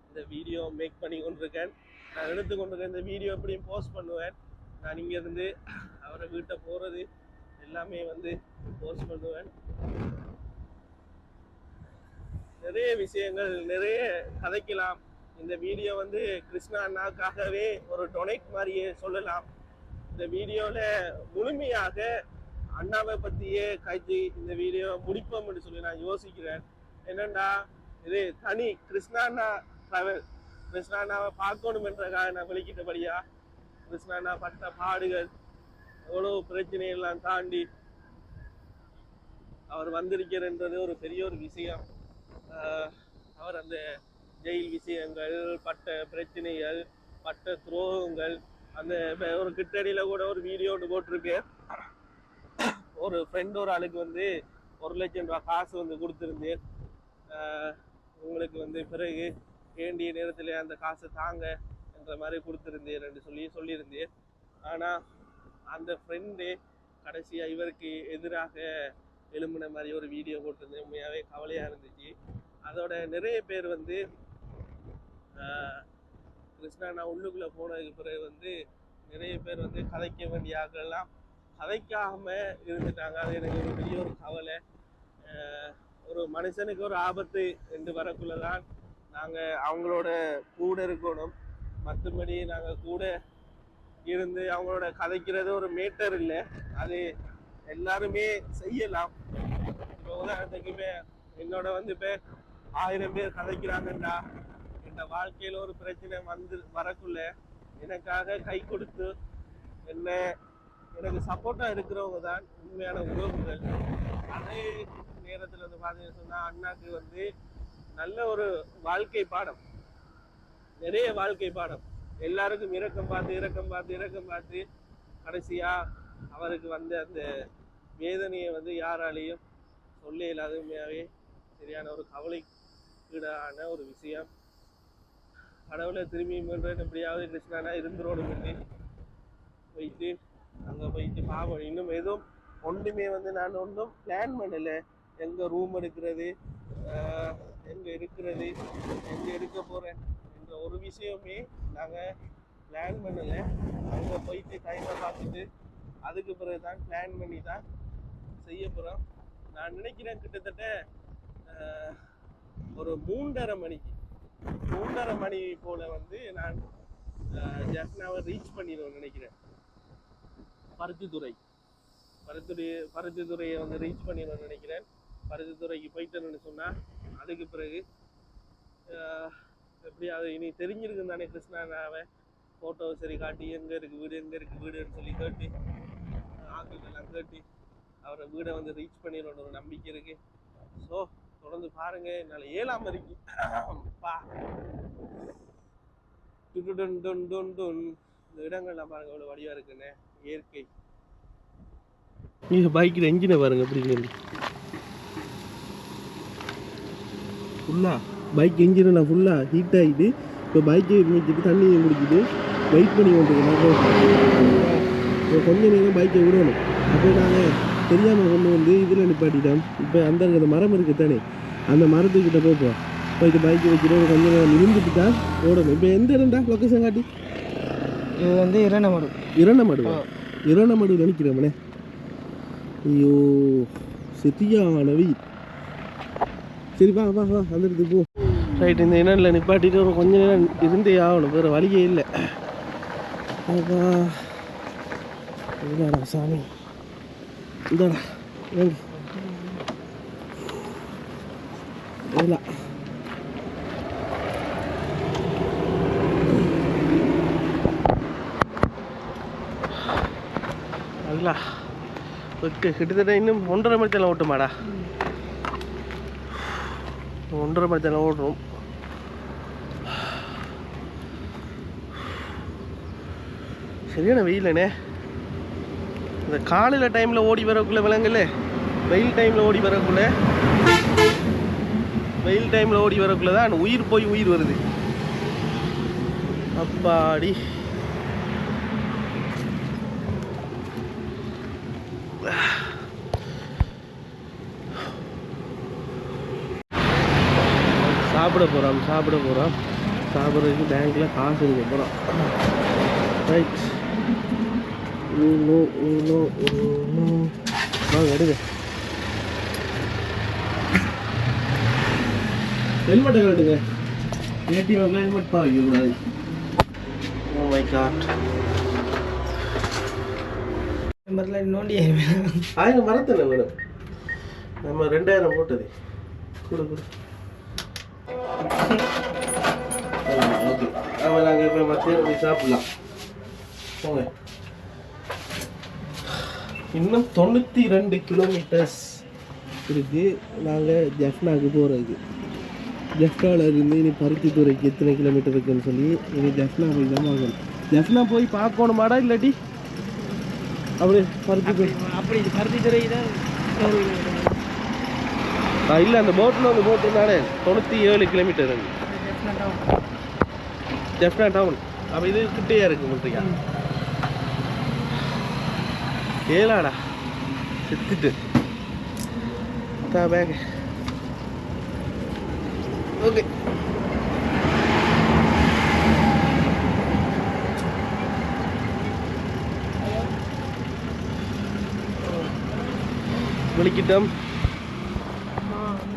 இந்த வீடியோ மேக் பண்ணி கொண்டிருக்கேன். நான் எடுத்து கொண்டிருக்கேன். இந்த வீடியோ எப்படியும் போஸ்ட் பண்ணுவேன். நான் இங்கேருந்து அவரை வீட்டை போகிறது எல்லாமே வந்து போஸ்ட் பண்ணுவேன். நிறைய விஷயங்கள் நிறைய கதைக்கலாம். இந்த வீடியோ வந்து கிருஷ்ணா அண்ணாக்காகவே ஒரு டொனேட் மாதிரியே சொல்லலாம். இந்த வீடியோவில் முழுமையாக அண்ணாவை பற்றியே காய்ச்சி இந்த வீடியோ முடிப்போம்னு சொல்லி நான் யோசிக்கிறேன். என்னென்னா இது தனி கிருஷ்ணா அண்ணா ட்ராவல். கிருஷ்ணா அண்ணாவை பார்க்கணுமென்றக்காக நான் வெளிக்கிட்டபடியா கிருஷ்ணா அண்ணா பட்ட பாடுகள், எவ்வளோ பிரச்சனையெல்லாம் தாண்டி அவர் வந்திருக்கிறன்றது ஒரு பெரிய ஒரு விஷயம். அவர் அந்த ஜெயில் விஷயங்கள், பட்ட பிரச்சனைகள், பட்ட துரோகங்கள், அந்த ஒரு கிட்டடியில் கூட ஒரு வீடியோ ஒன்று போட்டிருக்கேன். ஒரு ஃப்ரெண்ட் ஒரு ஆளுக்கு வந்து 1 லட்சம் ரூபா காசு வந்து கொடுத்துருந்தேன். உங்களுக்கு வந்து பிறகு வேண்டிய நேரத்தில் அந்த காசை தாங்க என்ற மாதிரி கொடுத்துருந்தேன் என்று சொல்லியிருந்தேன். ஆனால் அந்த ஃப்ரெண்டு கடைசியாக இவருக்கு எதிராக எழும்பின மாதிரி ஒரு வீடியோ போட்டிருந்தேன். உண்மையாகவே கவலையாக இருந்துச்சு. அதோட நிறைய பேர் வந்து கிருஷ்ணா நான் உள்ளுக்குள்ளே போனதுக்கு பிறகு வந்து நிறைய பேர் வந்து கதைக்க வேண்டிய ஆட்கள்லாம் கதைக்காம இருந்துட்டாங்க. அது எனக்கு ஒரு பெரிய ஒரு கவலை. ஒரு மனுஷனுக்கு ஒரு ஆபத்து என்று வரக்குள்ள தான் நாங்கள் அவங்களோட கூட இருக்கணும். மற்றபடி நாங்கள் கூட இருந்து அவங்களோட கதைக்கிறது ஒரு மேட்டர் இல்லை. அது எல்லாருமே செய்யலாம். இப்போ உதாரணத்துக்கு இப்போ என்னோட வந்து இப்போ 1000 பேர் கதைக்கிறாங்கண்டா, இந்த வாழ்க்கையில் ஒரு பிரச்சனை வரக்குள்ள எனக்காக கை கொடுத்து எனக்கு சப்போர்ட்டாக இருக்கிறவங்க தான் உண்மையான உறவுகள். அதே நேரத்தில் வந்து பார்த்தீங்கன்னு சொன்னால் அண்ணாக்கு வந்து நல்ல ஒரு வாழ்க்கை பாடம், நிறைய வாழ்க்கை பாடம். எல்லாருக்கும் இரக்கம் பார்த்து கடைசியாக அவருக்கு வந்து அந்த வேதனையை வந்து யாராலையும் சொல்ல இல்லாத உண்மையாகவே சரியான ஒரு கவலைக்கீடான ஒரு விஷயம். கடவுளை திரும்பி மீண்டும் எப்படியாவது கிருஷ்ணானா இருந்துரோடும் என்று போயிட்டு அங்கே போயிட்டு பாவம். இன்னும் எதுவும் ஒன்றுமே வந்து நான் ஒன்றும் பிளான் பண்ணலை. எங்கே ரூம் எடுக்கிறது, எங்கே இருக்கிறது, எங்கே இருக்க போகிறேன் என்ற ஒரு விஷயமே நாங்கள் பிளான் பண்ணலை. அங்கே போயிட்டு டைமை பார்த்துட்டு அதுக்கு பிறகு தான் பிளான் பண்ணி தான் செய்ய போகிறோம். நான் நினைக்கிறேன் கிட்டத்தட்ட ஒரு 3:30 மணி போல் வந்து நான் ஜெஃப்னாவை ரீச் பண்ணிடுவேன் நினைக்கிறேன். பருத்தித்துறையை வந்து ரீச் பண்ணிடுவேன் நினைக்கிறேன். பருத்தித்துறைக்கு போயிட்டேன்னு சொன்னால் அதுக்கு பிறகு எப்படியாவது இனி தெரிஞ்சிருக்குன்னு தானே கிருஷ்ணாவை ஃபோட்டோவை சரி காட்டி எங்கே இருக்குது வீடுன்னு சொல்லி கேட்டு ஆட்களெல்லாம் கேட்டு அவரை வீடை வந்து ரீச் பண்ணிடணும் ஒரு நம்பிக்கை இருக்குது. ஸோ தொடர்ந்து பாருங்கள். என்னால் ஏழாம இருக்கு இந்த இடங்கள்லாம் பாருங்க அவ்வளோ வடிவாக இருக்குன்னு இயற்கை. நீங்கள் பைக்கில் என்ஜினை பாருங்க எப்படி ஃபுல்லாக பைக் என்ஜினெல்லாம் ஃபுல்லாக ஹீட் ஆகிட்டு இப்போ பைக்கை முடிச்சுட்டு தண்ணியை முடிச்சுட்டு வெயிட் பண்ணி கொண்டிருக்கோம். கொஞ்ச நேரம் பைக்கை விடணும். அப்போ நாங்கள் தெரியாமல் கொண்டு வந்து இதில் நிப்பாட்டிட்டோம். இப்போ அந்த மரம் இருக்குது தானே, அந்த மரத்துக்கிட்ட போப்போம். போயிட்டு பைக்கை வச்சுட்டு கொஞ்சம் நேரம் இருந்துட்டு தான் ஓடணும். இப்போ எந்த இடம்டா லொக்கேஷன் காட்டி? இது வந்து இரணமடு நினைக்கிறோம்னே. ஐயோ செத்தியான வெயில். சரி வா வா வா வந்துடுது போ. ரைட், இந்த இனத்தில் நிப்பாட்டிட்டு ஒரு கொஞ்ச நேரம் இருந்தே ஆகணும், வேறு வழியே இல்லை. இதாடா சாமி, இதாடா இல்லை நல்லா ஓகே. கிட்டத்தட்ட இன்னும் 1.5 மணி நேரம் ஓட்டுமாடா, 1.5 மணி நேரம் ஓடுறோம். சரியான வெயிலண்ணே. இந்த காலையில் டைமில் ஓடி வரக்குள்ளே விலங்குல, வெயில் டைமில் ஓடி வரக்குள்ளே தான் உயிர் போய் உயிர் வருது. அப்பாடி சாப்பிட போகிறோம் சாப்பிட்றதுக்கு பேங்க்கில் காசு எடுக்க போகிறோம். ரைட், வாங்க எடுங்க. ஹெல்மெட்டை கட்டுங்க, ஏடிஎம் ஹெல்மெட் பார்க்கக்கூடாது. ஓ மை காட், நோண்டி 1000 மரத்தில் வேணும். நம்ம 2000 போட்டது கொடு. ஓகே, ஆமாம், நாங்கள் இப்போ மத்தியானம் போய் சாப்பிட்லாம். போங்க. இன்னும் 92 கிலோமீட்டர்ஸ் இருக்குது நாங்கள் ஜஃப்னாவுக்கு போகிறதுக்கு. ஜஃப்னாவில் இருந்து இனி பருத்தித்துறைக்கு எத்தனை கிலோமீட்டர் இருக்குன்னு சொல்லி இனி ஜஃப்னா போய் தான் வாங்கணும். ஜஃப்னா போய் பார்க்கணுமாடா இல்லாட்டி அப்படி பருத்தித்துறை? அப்படி பருத்தித்துறை தான் இல்லை, அந்த போட்டில் வந்து போட்டுனாலே 97 கிலோமீட்டர் இருக்குது ஜஃப்னா டவுன். அப்போ இது கிட்டேயா இருக்கு முட்டையா? ஏலாடா செத்துட்டு பேக். ஓகே, விളിக்கிட்டோம்.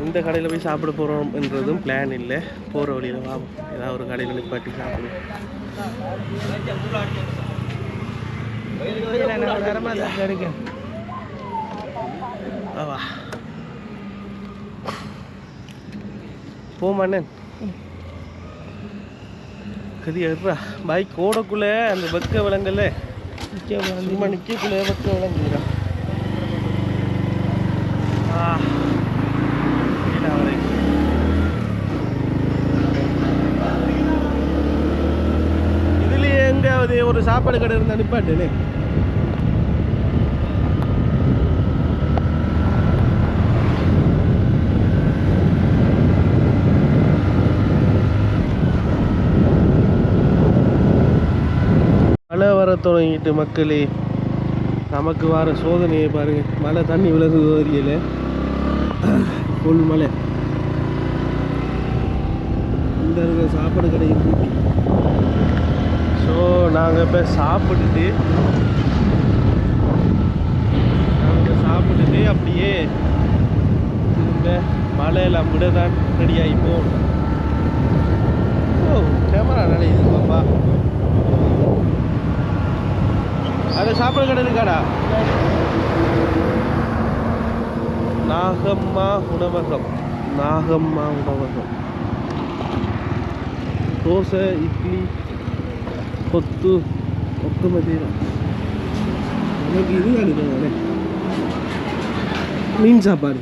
இந்த கடையில் போய் சாப்பிட போகிறோம் என்றதும் பிளான் இல்லை. போகிற வழியில் வா, ஏதாவது ஒரு கடையில் நிப்பாட்டி சாப்பிடுவோம். வா போமாண்ணே, கதி எடுறா. பைக் ஓடக்குள்ளே அந்த வெக்க விலங்கல்ல சும்மா நிற்கக்குள்ளே வெக்க விலங்குறா. இதுலயே எங்காவது ஒரு சாப்பாடு கடை இருந்தா நிப்பாட்டேனே. மழை வர தொடங்கிட்டு மக்களே, நமக்கு வர சோதனையை பாருங்க. மழை தண்ணி விலகுது ஏரியில், ஃபுல் மழை. இந்த இருக்கிற சாப்பாடு கடையும் கூட்டி. ஸோ நாங்கள் இப்போ சாப்பிட்டுட்டு அப்படியே திரும்ப மழையெல்லாம் விட தான் ரெடியாகி போகணும். ஓ, கேமரா நினைக்குது பாப்பா. அது சாப்பாடு கடை இருக்காடா? நாகம்மா உணவகம். தோசை, இட்லி, கொத்து மதியம் நமக்கு இது அனுப்புவானே, மீன் சாப்பாடு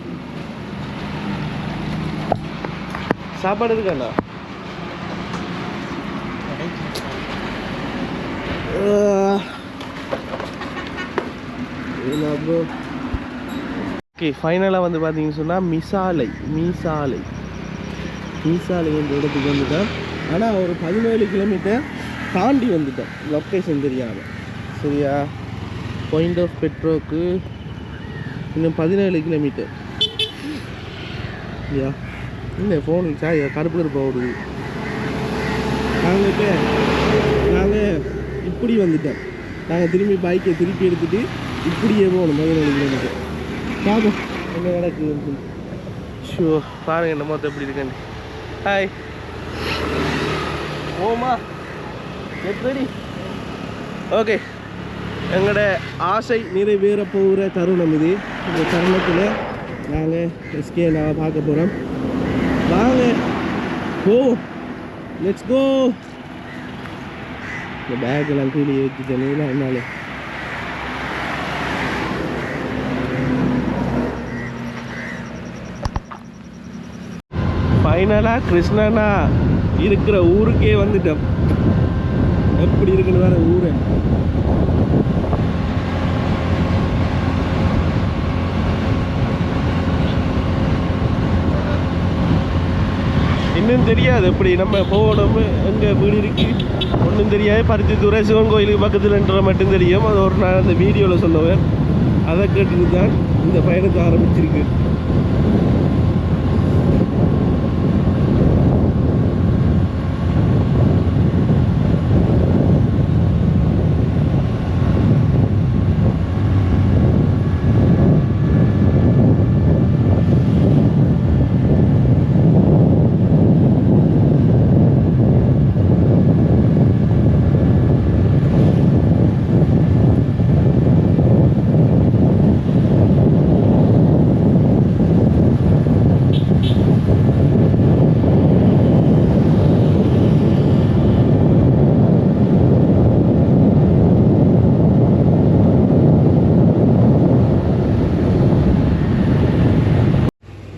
இருக்காண்ணா? ஓகே, ஃபைனலாக வந்து பார்த்தீங்கன்னு சொன்னால் மீசாலை என்ற இடத்துக்கு வந்துட்டேன். ஆனால் ஒரு 17 கிலோமீட்டர் தாண்டி வந்துட்டேன், லொக்கேஷன் தெரியாமல். சரியா, பாயிண்ட் ஆஃப் பெட்ரோக்கு இன்னும் 17 கிலோமீட்டர். இல்லையா? இல்லை, ஃபோனுக்கு கருப்பு ஓடுது. நாங்கள் இப்படி வந்துட்டோம். நாங்கள் திரும்பி பைக்கை திருப்பி எடுத்துகிட்டு இப்படியே போகணும் 17 கிலோமீட்டர். பார்ப்போம் என்ன நடக்குதுன்னு சொல்லி. ஷோ பாருங்க இந்த மொத்தம் எப்படி இருக்குன்னு. ஹாய் ஓமா கெட் ரெடி. ஓகே, எங்களோட ஆசை நிறைவேற போகிற தருணம் இது. இந்த தருணத்தில் நாங்கள் எஸ்கே நான் பார்க்க போகிறோம். வாங்க கோ, லெட்ஸ் கோ. இந்த பேக்கெல்லாம் கீழே ஏற்றிட்டேன் என்னால். ஃபைனலாக கிருஷ்ணனா இருக்கிற ஊருக்கே வந்துட்டோம். எப்படி இருக்குன்னு வேற ஊரு. இன்னும் தெரியாது எப்படி நம்ம போகணும், எங்கே வீடு இருக்கு ஒன்றும் தெரியாது. பருத்தித்துறை சிவன் கோயிலுக்கு பக்கத்துலன்ற மட்டும் தெரியும். அது ஒரு நாள் அந்த வீடியோவில் சொன்னவர், அதை கேட்டுட்டு தான் இந்த பயணத்தை ஆரம்பிச்சிருக்கு.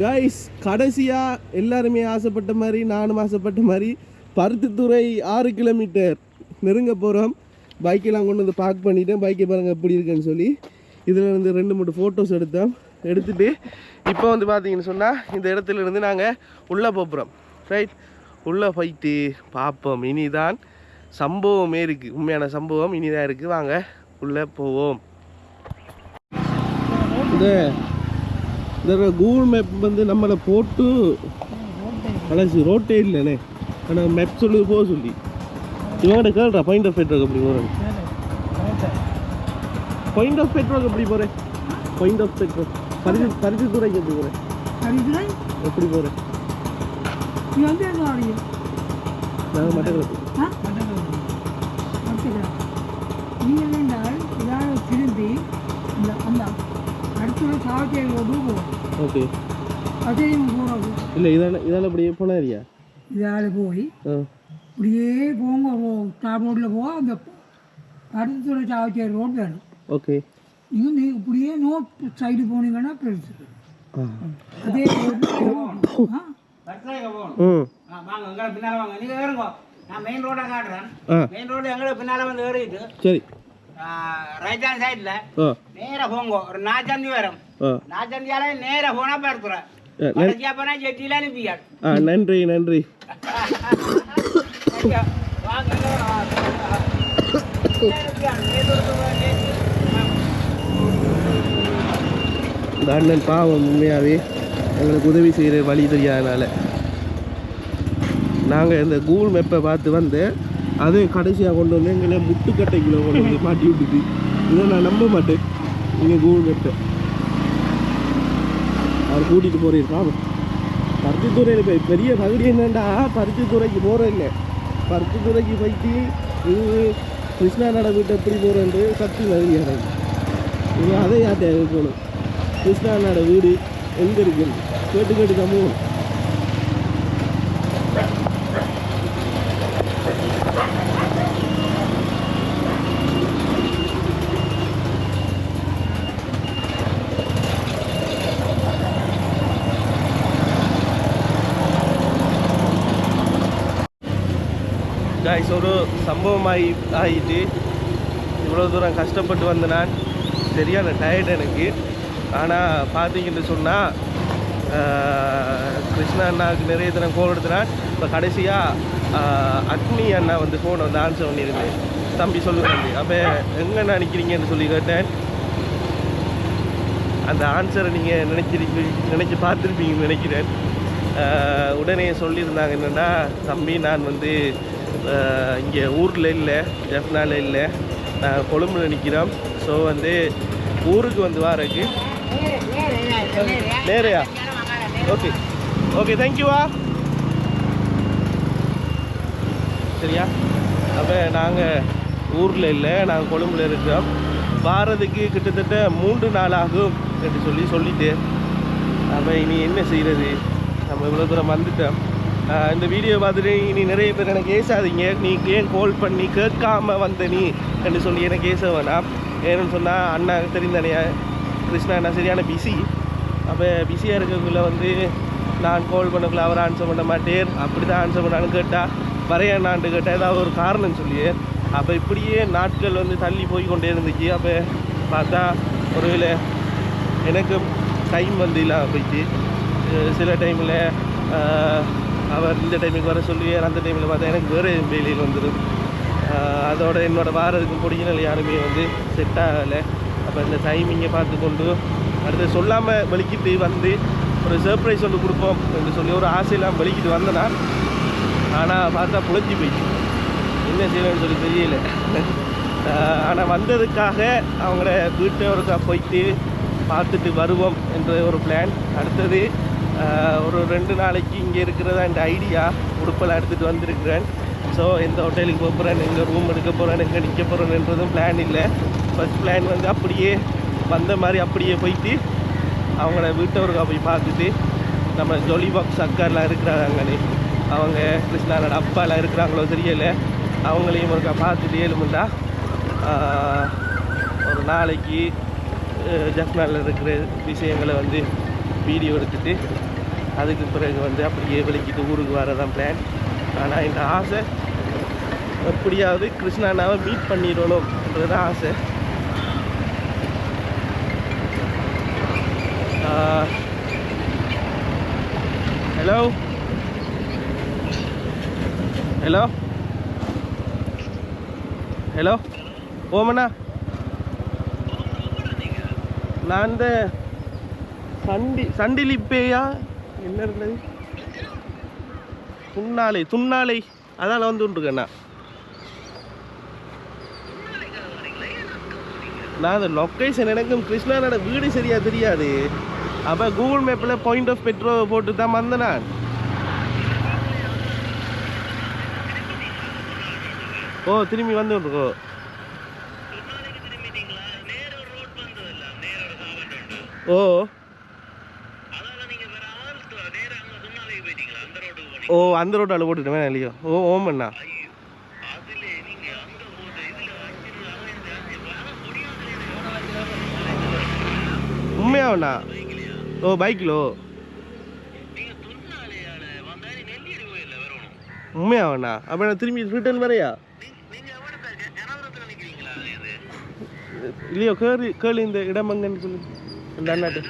கைஸ், கடைசியாக எல்லாருமே ஆசைப்பட்ட மாதிரி நானும் ஆசைப்பட்ட மாதிரி பருத்தித்துறை 6 கிலோமீட்டர் நெருங்க போகிறோம். பைக்கெல்லாம் கொண்டு வந்து பார்க் பண்ணிவிட்டேன். பைக்கை பாருங்கள் எப்படி இருக்குன்னு சொல்லி இதில் வந்து 2-3 ஃபோட்டோஸ் எடுத்துகிட்டு இப்போ வந்து பார்த்தீங்கன்னு சொன்னால் இந்த இடத்துல இருந்து நாங்கள் உள்ளே போகிறோம். ரைட், உள்ளே போயிட்டு பார்ப்போம். இனிதான் சம்பவமே இருக்குது, உண்மையான சம்பவம் இனிதான் இருக்குது. வாங்க உள்ளே போவோம். இந்த கூகுள் மேப் வந்து நம்மளை போட்டு அழைச்சி ரோட்டே இல்லைண்ணே, ஆனால் மேப் சொல்லுது போக சொல்லி. இவங்கள்ட்ட கேள்றா பாயிண்ட் ஆஃப் பெட்ரோல் எப்படி போகிறேன். பாயிண்ட் ஆஃப் பெட்ரோல் எப்படி போகிறேன். பாயிண்ட் ஆஃப் பெட்ரோல் பரிசுத்துறைக்கு எப்படி போகிறேன். எப்படி போகிறேன். நாங்கள் மட்டக்களப்பு. திரும்பி அந்த ஓகே, இல்லை இதால் அப்படியே போனால் இல்லையா. இதால் போய் இப்படியே போங்க, ஸ்டார் ரோட்டில் போக அந்த பருத்தித்துறை சாவச்சேரி ரோடு வேணும். ஓகே, நீங்கள் இப்படியே நோட் சைடு போனீங்கன்னா பெருசு. அதே பின்னால வாங்க, நீங்க ஏறுங்க. நான் மெயின் ரோட காட்டுறேன். மெயின் ரோடு எங்களை பின்னால வந்து ஏறிட்டு சரி ரைட் ஹேண்ட் சைட்ல நேரா போங்க. ஒரு நாச்சாந்தி வரும். நாச்சாந்தியால நேரா போனா பருத்துறேன். கடைசியா போனா ஜெட்டில அனுப்பியாள். நன்றி நன்றி. இந்த அண்ணன் பாவம் உண்மையாகவே எங்களுக்கு உதவி செய்கிற வழி தெரியாதனால நாங்கள் இந்த கூகுள் மேப்பை பார்த்து வந்து அதே கடைசியாக கொண்டு வந்து எங்களை முட்டுக்கட்டைக்குள்ளே கொண்டு வந்து மாட்டி விட்டுட்டு, இதை நான் நம்ப மாட்டேன். நீங்கள் கூகுள் மேப்பை அவர் கூட்டிகிட்டு போகிறீர். பருத்தித்துறையில் போய் பெரிய பகுதி என்னென்னா பருத்தித்துறைக்கு போகிறேன் இல்லை, பருத்தித்துறைக்கு போயிட்டு இது கிருஷ்ணா நட வீட்டை எப்படி போகிறேன்ட்டு சக்தி நதியாக இது அதை யார்கிட்ட இருக்கணும். கிருஷ்ணா நட வீடு எங்கே இருக்குது கேட்டு தான் போகணும். கைஸ், ஒரு சம்பவம் ஆகிட்டு இவ்வளோ தூரம் கஷ்டப்பட்டு வந்த நான் சரியான டயர்டு எனக்கு. ஆனால் பார்த்தீங்கன்னு சொன்னால் கிருஷ்ணா அண்ணாவுக்கு நிறைய தினம் கோல் எடுத்தினான். இப்போ கடைசியாக அக்னி அண்ணா வந்து ஃபோனை வந்து ஆன்சர் பண்ணியிருந்தேன். தம்பி சொல்லுங்க, அப்போ எங்கண்ணா நிற்கிறீங்கன்னு சொல்லி கேட்டேன். அந்த ஆன்சரை நீங்கள் நினச்சி பார்த்துருப்பீங்கன்னு நினைக்கிறேன். உடனே சொல்லியிருந்தாங்க என்னென்னா, தம்பி நான் வந்து இங்கே ஊரில் இல்லை, ஜெஃப்னால இல்லை, நான் கொழும்புல நிற்கிறோம். ஸோ வந்து ஊருக்கு வந்து வாரக்கு நேரையா ஓகே ஓகே தேங்க்யூவா. சரியா? அப்போ நாங்கள் ஊரில் இல்லை, நாங்கள் கொழும்புல இருக்கிறோம். வாரதுக்கு கிட்டத்தட்ட 3 நாள் ஆகும் என்று சொல்லிட்டு அப்போ இனி என்ன செய்கிறது, நம்ம இவ்வளோ தூரம் வந்துட்டோம். இந்த வீடியோ பார்த்துட்டு இனி நிறைய பேர் எனக்கு ஏசாதீங்க, நீ ஏன் கால் பண்ணி கேட்காம வந்த நீ என்று சொல்லி எனக்கு ஏச வேணாம். ஏன்னு சொன்னால் அண்ணா தெரிந்தானே கிருஷ்ணா அண்ணா சரியான பிஸி. அப்போ பிஸியாக இருக்கக்குள்ளே வந்து நான் கால் பண்ணக்குள்ள அவர் ஆன்சர் பண்ண மாட்டேன், அப்படி தான் ஆன்சர் பண்ணான்னு கேட்டால் வரையாண்டான்னு கேட்டால் ஏதாவது ஒரு காரணம் சொல்லியே. அப்போ இப்படியே நாட்கள் வந்து தள்ளி போய் கொண்டே இருந்துச்சு. அப்போ பார்த்தா ஒருவேளை எனக்கும் டைம் வந்து இல்லாமல் போயிடுச்சு. சில டைமில் அவர் இந்த டைமுக்கு வர சொல்லுவார், அந்த டைமில் பார்த்தா எனக்கு வேறு வேலையில் வந்துடும். அதோட என்னோடய வாரதுக்கும் பிடிக்கல யாருமே வந்து செட் ஆகலை. அப்போ இந்த டைமிங்கை பார்த்து கொண்டு அடுத்து சொல்லாமல் வெளிக்கிட்டு வந்து ஒரு சர்ப்ரைஸ் ஒன்று கொடுப்போம் என்று சொல்லி ஒரு ஆசையெல்லாம் வெளிக்கிட்டு வந்தேன்னா, ஆனால் பார்த்தா புழைச்சி போயிடுச்சு, என்ன செய்யணும்னு சொல்லி தெரியல. ஆனால் வந்ததுக்காக அவங்கள வீட்டை ஒருக்கா போயிட்டு பார்த்துட்டு வருவோம் என்ற ஒரு பிளான். அடுத்தது ஒரு 2 நாளைக்கு இங்கே இருக்கிறதா இந்த ஐடியா, உடுப்பெல்லாம் எடுத்துகிட்டு வந்திருக்கிறேன். ஸோ எந்த ஹோட்டலுக்கு போக போகிறேன், எங்கே ரூம் எடுக்க போகிறேன், எங்கே நிற்க போகிறேன்ன்றதும் பிளான் இல்லை. ஃபஸ்ட் பிளான் வந்து அப்படியே வந்த மாதிரி அப்படியே போயிட்டு அவங்கள வீட்டை ஒருக்கா போய் பார்த்துட்டு, நம்ம ஜொலி பாக்ஸ் அக்காலாம் இருக்கிறாங்களே, அவங்க கிருஷ்ணாவோட அப்பாலாம் இருக்கிறாங்களோ தெரியலை, அவங்களையும் ஒருக்கா பார்த்துட்டு 7 மணிடா ஒரு நாளைக்கு ஜஃப்னாவில் இருக்கிற விஷயங்களை வந்து வீடியோ எடுத்துட்டு அதுக்கு பிறகு வந்து அப்படியே வெளிக்கிட்டு ஊருக்கு வரதான் பிளான். ஆனால் இந்த ஆசை எப்படியாவது கிருஷ்ணாவை மீட் பண்ணிடணும்ன்றதான் ஆசை. ஹலோ ஹலோ ஹலோ ஓமண்ணா, நான் இந்த சண்டிலிப்பேயா என்ன இருந்தது துண்ணாலை அதால் வந்து விட்டுருக்கேண்ணா. நான் அந்த லொக்கேஷன் எனக்கும் கிருஷ்ணானோட வீடு சரியாக தெரியாது. அப்போ கூகுள் மேப்பில் பாயிண்ட் ஆஃப் பெட்ரோல் போட்டு தான் வந்தேன் நான். ஓ திரும்பி வந்து விட்டுருக்கோ. ஓ ஓ அந்த ரோட்டால் போட்டுட்டேன் இல்லையோ. ஓ ஓமண்ணா, உண்மையாவண்ணா? ஓ பைக்கிலோ உண்மையாவண்ணா? அப்போ நான் திரும்பி ரிட்டர்ன் வரையா இல்லையோ? கேளு இந்த இடம் அங்கன்னு சொல்லு இந்த அண்ணாட்டு.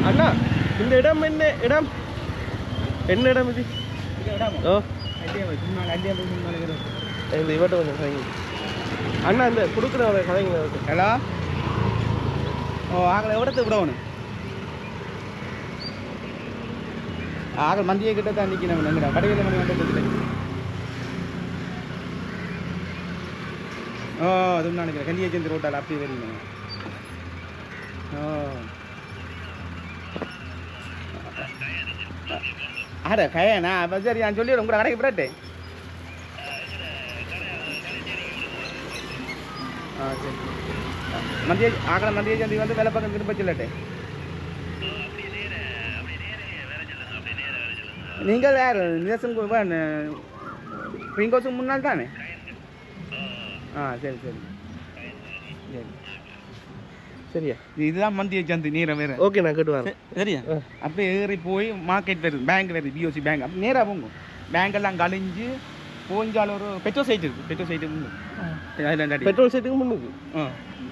அண்ணா இந்த இடம் என்ன இடம் இது? ஓ இந்த இவட்ட கொஞ்சம் கதைங்க அண்ணா, இந்த கொடுக்குற கதைங்க. ஹலோ ஓ ஆகலை எவ்வளோத்து விடணும்? ஆகல் மந்தியை கிட்ட தான் நிற்கணும். எங்கடா கடையில் மணி வந்து ஓ அது நினைக்கிறேன் கன்னியாச்சந்தி ரோட்டால் அப்படி வரீங்க. ஓ அட கயண்ணா, அப்போ சரி நான் சொல்லிவிடும் கூட கடைக்கு போடாட்டே. ஆ சரி மந்திய சந்தி வந்து வேலை பக்கம் திரும்ப சொல்லட்டே. நீங்கள் யார் நிதர்சன் பிரிங்கோஸுக்கு முன்னால் தானே? ஆ சரி சரி சரி சரியா, இதுதான் மந்திய சந்தி நீரை வேறு. ஓகே நான் கேட்டு வரேன். சரியா, அப்படியே ஏறி போய் மார்க்கெட் வருது, பேங்க் வருது, பிஓசி பேங்க். அப்படி நேராக போங்க, பேங்கெல்லாம் கழிஞ்சு போஞ்சால் ஒரு பெட்ரோல் சைட் இருக்குது, பெட்ரோல் சைட்டு பெட்ரோல் சைட்டுக்கு முன்னுக்கு.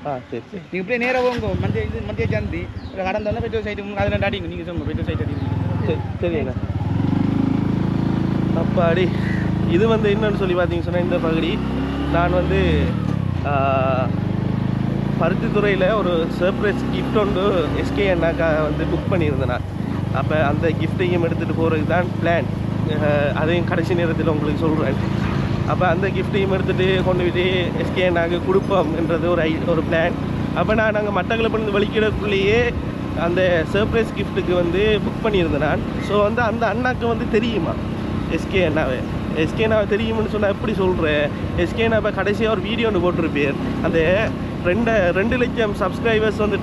ஆ சரி சரி, நீங்கள் இப்படியே நேராக போங்க, மந்திய சந்தி கடந்தோன்னா பெட்ரோல் சைட்டு அதில் அடிங்க. நீங்கள் சொல்லுங்கள் பெட்ரோல் சைட் அடிங்க. சரிங்கண்ணா. அப்பாடி இது வந்து என்னன்னு சொல்லி பார்த்தீங்க சொன்னால், இந்த பகுதி நான் வந்து பருத்தித்துறையில் ஒரு சர்ப்ரைஸ் கிஃப்ட் ஒன்று எஸ்கே அண்ணாக்கா வந்து புக் பண்ணியிருந்தேன் நான். அப்போ அந்த கிஃப்ட்டையும் எடுத்துகிட்டு போகிறதுக்கு தான் பிளான். அதையும் கடைசி நேரத்தில் உங்களுக்கு சொல்கிறேன். அப்போ அந்த கிஃப்ட்டையும் எடுத்துகிட்டு கொண்டு போய்ட்டு எஸ்கே நாங்கள் கொடுப்போம் என்றது ஒரு பிளான். அப்போ நாங்கள் மட்டக்களப்பிலிருந்து வெளிக்கிடக்குள்ளேயே அந்த சர்ப்ரைஸ் கிஃப்ட்டுக்கு வந்து புக் பண்ணியிருந்தேன் நான். ஸோ வந்து அந்த அண்ணாக்கு வந்து தெரியுமா எஸ்கே அண்ணாவை தெரியும்னு சொன்னால் எப்படி சொல்கிறேன். எஸ்கே அண்ணா இப்போ கடைசியாக ஒரு வீடியோ ஒன்று போட்டிருப்பேர். அந்த 2 லட்சம் சப்ஸ்கிரைபர்ஸ் வந்து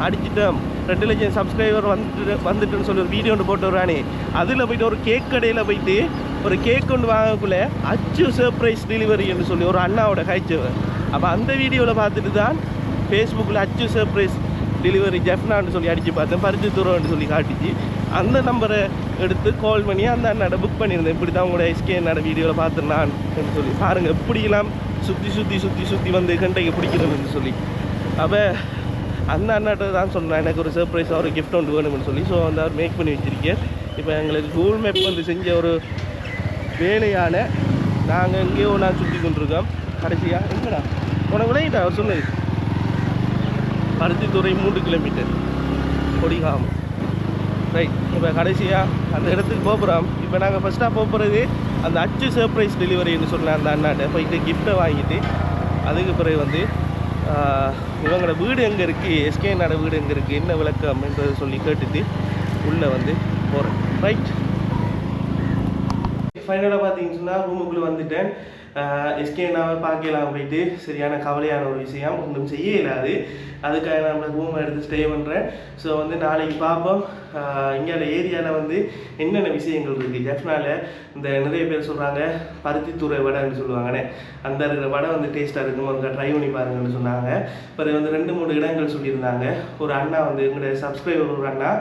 அடிச்சிட்டோம், 2 லட்சம் சப்ஸ்கிரைபர் வந்துட்டுன்னு சொல்லி ஒரு வீடியோ ஒன்று போட்டு வரானே. அதில் போய்ட்டு ஒரு கேக் கடையில் போயிட்டு ஒரு கேக் ஒன்று வாங்கக்குள்ளே அச்சு சர்ப்ரைஸ் டெலிவரின்னு சொல்லி ஒரு அண்ணாவோட காய்ச்சவர். அப்போ அந்த வீடியோவில் பார்த்துட்டு தான் ஃபேஸ்புக்கில் அச்சு சர்ப்ரைஸ் டெலிவரி ஜெஃப்னான்னு சொல்லி அடித்து பார்த்தேன். பருத்தித்துறைன்னு சொல்லி காட்டிச்சு. அந்த நம்பரை எடுத்து கால் பண்ணி அந்த அண்ணாட புக் பண்ணியிருந்தேன். இப்படி தான் உங்களோட எஸ்கே அண்ணாட வீடியோவில் பார்த்தேன் நான் சொல்லி பாருங்கள் எப்படிலாம் சுற்றி வந்து கண்டைக்கு பிடிக்கிறதுன்னு சொல்லி. அப்போ அந்த அண்ணாட்ட தான் சொன்னேன் எனக்கு ஒரு சர்ப்ரைஸாக ஒரு கிஃப்ட் ஒன்று வேணும்னு சொல்லி. ஸோ வந்து அவர் மேக் பண்ணி வச்சுருக்கேன். இப்போ எங்களுக்கு கூகுள் மேப் வந்து செஞ்ச ஒரு வேலையான நாங்கள் எங்கேயோ நான் சுற்றி கொண்டிருக்கோம். கடைசியாக எங்கடா உனக்கு விளையிட்டா அவர் சொன்னது பருத்தித்துறை 3 கிலோமீட்டர் கொடிகாமம். ரைட், இப்போ கடைசியாக அந்த இடத்துக்கு போகிறோம். இப்போ நாங்கள் ஃபஸ்ட்டாக போகிறது அந்த அச்சு சர்ப்ரைஸ் டெலிவரின்னு சொன்ன அந்த அண்ணாட்ட போயிட்டு கிஃப்ட்டை வாங்கிட்டு அதுக்கு பிறகு வந்து இவங்களோட வீடு எங்கே இருக்குது, எஸ்கே அண்ணாட வீடு எங்கே இருக்குது, என்ன விளக்கம் என்றதை சொல்லி கேட்டுட்டு உள்ளே வந்து போகிறேன். ரைட், ஃபைனலாக பார்த்தீங்கன்னு சொன்னால் ரூமுக்குள்ளே வந்துட்டேன். எஸ்கே அண்ணாவை பார்க்கலாம் போயிட்டு சரியான கவலையான ஒரு விஷயம், ஒன்றும் செய்ய இல்லாது. அதுக்காக நான் ரூமை எடுத்து ஸ்டே பண்ணுறேன். ஸோ வந்து நாளைக்கு பார்ப்போம் இங்கே ஏரியாவில் வந்து என்னென்ன விஷயங்கள் இருக்குது. ஜெஃப்னால இந்த நிறைய பேர் சொல்கிறாங்க பருத்தித்துறை வடைன்னு சொல்லுவாங்கண்ணே, அந்த இருக்கிற வடை வந்து டேஸ்ட்டாக இருக்கும், ஒரு ட்ரை பண்ணி பாருங்கன்னு சொன்னாங்க. பிறகு வந்து 2-3 இடங்கள் சொல்லியிருந்தாங்க. ஒரு அண்ணா வந்து எங்களுடைய சப்ஸ்கிரைபர் ஒரு அண்ணா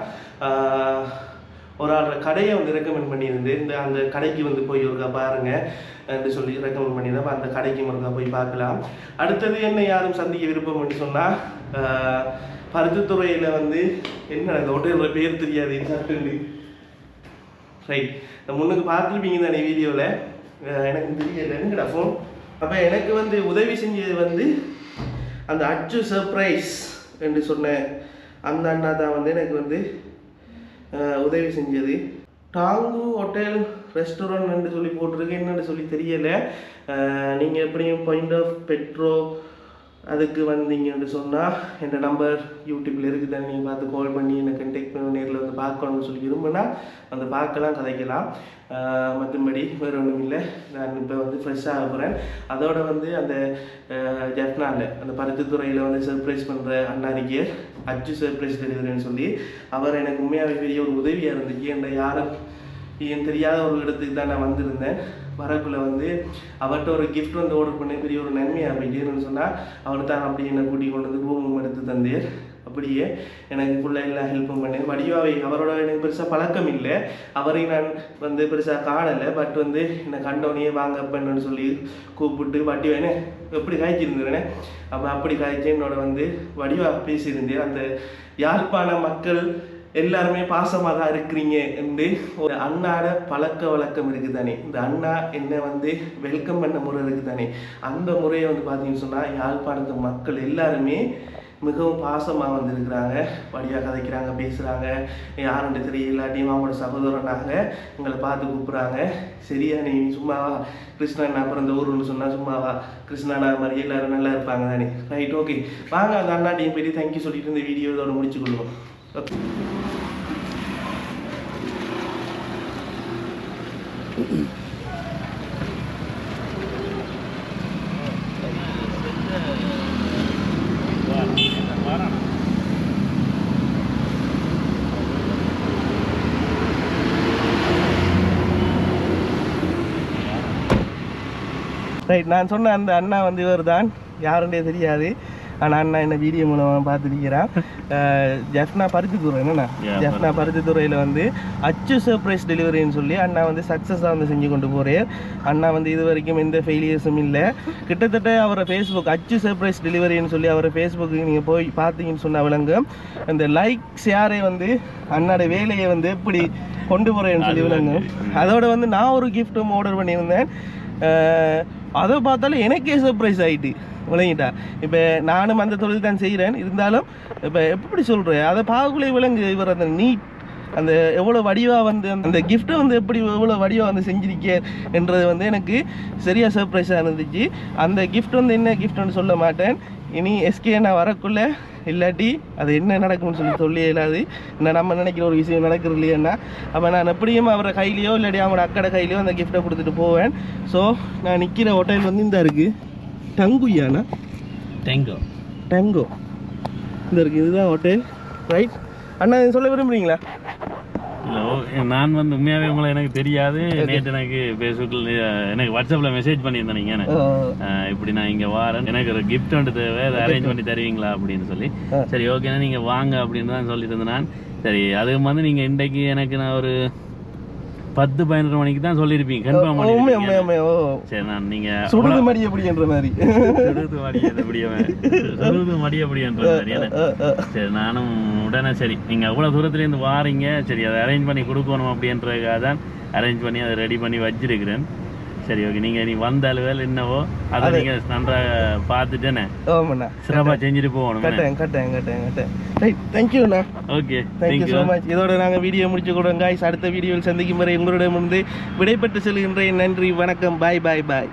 ஒரு ஆள் கடையை வந்து ரெக்கமெண்ட் பண்ணியிருந்து அந்த கடைக்கு வந்து போய் ஒருக்கா பாருங்கள் என்று சொல்லி ரெக்கமெண்ட் பண்ணியிருந்தேன். அந்த கடைக்கு ஒருக்கா போய் பார்க்கலாம். அடுத்தது என்ன யாரும் சந்திக்க விருப்பம்னு சொன்னால் பருத்தித்துறையில் வந்து என்ன அந்த ஹோட்டலோட பேர் தெரியாது சாப்பிட்டு. ரைட், முன்னுக்கு பார்த்துருப்பீங்க தானே வீடியோவில், எனக்கு தெரியல என்னடா ஃபோன். அப்போ எனக்கு வந்து உதவி செஞ்சது வந்து அந்த அச்சு சர்ப்ரைஸ் என்று சொன்ன அந்த அண்ணா தான் வந்து எனக்கு வந்து உதவி செஞ்சது. டாங்கு ஹோட்டல் ரெஸ்டாரண்ட் என்று சொல்லி போட்டிருக்கு, என்னென்னு சொல்லி தெரியலை. நீங்கள் எப்படியும் பாயிண்ட் ஆஃப் பெட்ரோ அதுக்கு வந்தீங்கன்னு சொன்னால் என் நம்பர் யூடியூப்பில் இருக்குது, நீங்கள் பார்த்து கால் பண்ணி என்னை கண்டெக்ட் பண்ணி நேரில் வந்து பார்க்கணும்னு சொல்லி விரும்பினா வந்து பார்க்கலாம், கதைக்கலாம். மற்றபடி வேறு ஒன்றும் இல்லை. நான் இப்போ வந்து ஃப்ரெஷ்ஷாக போகிறேன். அதோட வந்து அந்த ஜெஃப்னால அந்த பருத்தித்துறையில் வந்து சர்ப்ரைஸ் பண்ணுற அண்ணாரிக்கே அச்சு சர்ப்ரைஸ் டெலிவரின்னு சொல்லி அவர் எனக்கு உண்மையாகவே பெரிய ஒரு உதவியாக இருந்துச்சு. என்ற யாரும் ஏன் தெரியாத ஒரு இடத்துக்கு தான் நான் வந்திருந்தேன். வரக்குள்ளே வந்து அவர்கிட்ட ஒரு கிஃப்ட் வந்து ஆர்டர் பண்ணி பெரிய ஒரு நன்மையாக போயிட்டேன்னு சொன்னால் அவர் தான் அப்படி என்னை கூட்டி கொண்டு வந்து ரூமும் எடுத்து தந்தேன். அப்படியே எனக்கு ஃபுல்லாக எல்லாம் ஹெல்ப்பும் பண்ணேன். வடிவாவை அவரோட எனக்கு பெருசாக பழக்கம் இல்லை, அவரை நான் வந்து பெருசாக காணலை. பட் வந்து என்னை கண்டோனையே வாங்க பண்ணுன்னு சொல்லி கூப்பிட்டு வடிவானே எப்படி காய்ச்சிருந்தேனே. அப்போ அப்படி காய்ச்சி என்னோட வந்து வடிவாக பேசியிருந்தேன். அந்த யாழ்ப்பாண மக்கள் எல்லாருமே பாசமாக தான் இருக்கிறீங்க என்று ஒரு அண்ணாட பழக்க வழக்கம் இருக்குது தானே. இந்த அண்ணா என்னை வந்து வெல்கம் பண்ண முறை இருக்குது தானே, அந்த முறையை வந்து பார்த்தீங்கன்னு சொன்னால் யாழ்ப்பாணத்து மக்கள் எல்லாருமே மிகவும் பாசமாக வந்துருக்குறாங்க. வழியாக கதைக்கிறாங்க, பேசுகிறாங்க. யாருன்னு தெரிய இல்லாட்டியும் அவங்களோட சகோதரனாக எங்களை பார்த்து கூப்பிட்றாங்க. சரியா நீ சும்மாவா கிருஷ்ணண்ணா பிறந்த ஊருன்னு சொன்னால் சும்மாவா கிருஷ்ணண்ணா மாதிரி எல்லோரும் நல்லா இருப்பாங்க தானே. ரைட், ஓகே, வாங்க அந்த அண்ணாட்டையும் போய்ட்டு தேங்க்யூ சொல்லிட்டு இந்த வீடியோ இதோட முடிச்சு கொள்வோம். ஓகே, ரைட், நான் சொன்ன அந்த அண்ணா வந்து இவர் தான், யாருன்னே தெரியாது. ஆனால் அண்ணா என்ன வீடியோ மூலமாக பார்த்துருக்கிறான். ஜெஃப்னா பருத்தித்துறை என்னண்ணா, ஜெஃப்னா பருத்தித்துறையில் வந்து அச்சு சர்ப்ரைஸ் டெலிவரின்னு சொல்லி அண்ணா வந்து சக்ஸஸாக வந்து செஞ்சு கொண்டு போகிறேன். அண்ணா வந்து இது வரைக்கும் எந்த ஃபெயிலியர்ஸும் இல்லை. கிட்டத்தட்ட அவரை ஃபேஸ்புக் அச்சு சர்ப்ரைஸ் டெலிவரின்னு சொல்லி அவரை ஃபேஸ்புக்கு நீங்கள் போய் பார்த்தீங்கன்னு சொன்னால் விளங்கும். அந்த லைக் ஷேரை வந்து அண்ணாட வேலையை வந்து எப்படி கொண்டு போகிறேன்னு சொல்லி விளங்கும். அதோட வந்து நான் ஒரு கிஃப்ட்டும் ஆர்டர் பண்ணியிருந்தேன். அதை பார்த்தாலும் எனக்கே சர்ப்ரைஸ் ஆகிட்டு விளங்கிட்டா. இப்போ நானும் அந்த தொழில் தான் செய்கிறேன், இருந்தாலும் இப்போ எப்படி சொல்கிறேன் அதை பார்க்கக்குள்ளே விளங்கு இவர் அந்த நீட் அந்த எவ்வளோ வடிவாக வந்து அந்த கிஃப்ட்டை வந்து எப்படி எவ்வளோ வடிவாக வந்து செஞ்சிருக்கே என்றது வந்து எனக்கு சரியாக சர்ப்ரைஸாக இருந்துச்சு. அந்த கிஃப்ட் வந்து என்ன கிஃப்ட்னு சொல்ல மாட்டேன். இனி எஸ்கே நான் வரக்குள்ளே இல்லாட்டி அது என்ன நடக்கும்னு சொல்லி இல்லாது என்ன நம்ம நினைக்கிற ஒரு விஷயம் நடக்கிறது இல்லையாண்ணா. அப்போ நான் எப்படியும் அவரை கையிலையோ இல்லாட்டி அவங்களோட அக்கடை கையிலையோ அந்த கிஃப்ட்டை கொடுத்துட்டு போவேன். ஸோ நான் நிற்கிற ஹோட்டல் வந்து இந்த இருக்குது டங்குயாண்ணா, டெங்கோ இந்த இருக்குது, இதுதான் ஹோட்டல். ரைட் அண்ணா, சொல்ல விரும்புகிறீங்களா? இல்லை, நான் வந்து உண்மையாகவே உங்களை எனக்கு தெரியாது. நேற்று எனக்கு ஃபேஸ்புக்கில் எனக்கு வாட்ஸ்அப்பில் மெசேஜ் பண்ணியிருந்தேன் நீங்கள் இப்படி நான் இங்கே வரேன், எனக்கு ஒரு கிஃப்ட் ஒன்று தேவை, அதை அரேஞ்ச் பண்ணி தருவீங்களா அப்படின்னு சொல்லி. சரி ஓகேண்ணா நீங்கள் வாங்க அப்படின்னு தான் சொல்லிட்டு இருந்தேன் நான். சரி அதுக்கு வந்து நீங்கள் இன்றைக்கு எனக்கு நான் ஒரு 10-11 மணிக்கு தான் சொல்லியிருப்பீங்க கன்ஃபார்ம் பண்ணி. சரி நான் நீங்கள் சுடுது மடி எப்படின்ற மாதிரி சுடுது மடி அப்படின்ற மாதிரி. சரி நானும் உடனே சரி நீங்கள் அவ்வளோ தூரத்துலேருந்து வாரீங்க, சரி அதை அரேஞ்ச் பண்ணி கொடுக்கணும் அப்படின்றதுக்காக தான் அரேஞ்ச் பண்ணி அதை ரெடி பண்ணி வச்சிருக்கிறேன். சரி ஓகே, நீங்கள் நீ வந்த அளவில் என்னவோ அதை நீங்கள் நன்றாக பார்த்துட்டேனே சிறப்பாக செஞ்சுட்டு போகணும். தேங்க்யூண்ணா. Okay, thank you so much. இதோட நாங்கள் வீடியோ முடிச்சு கொடுங்க guys. அடுத்த வீடியோவில் சந்திக்கும் வரை உங்களிடமிருந்து விடைபெற்று செல்கின்றேன். நன்றி, வணக்கம், பாய் பாய் பாய்.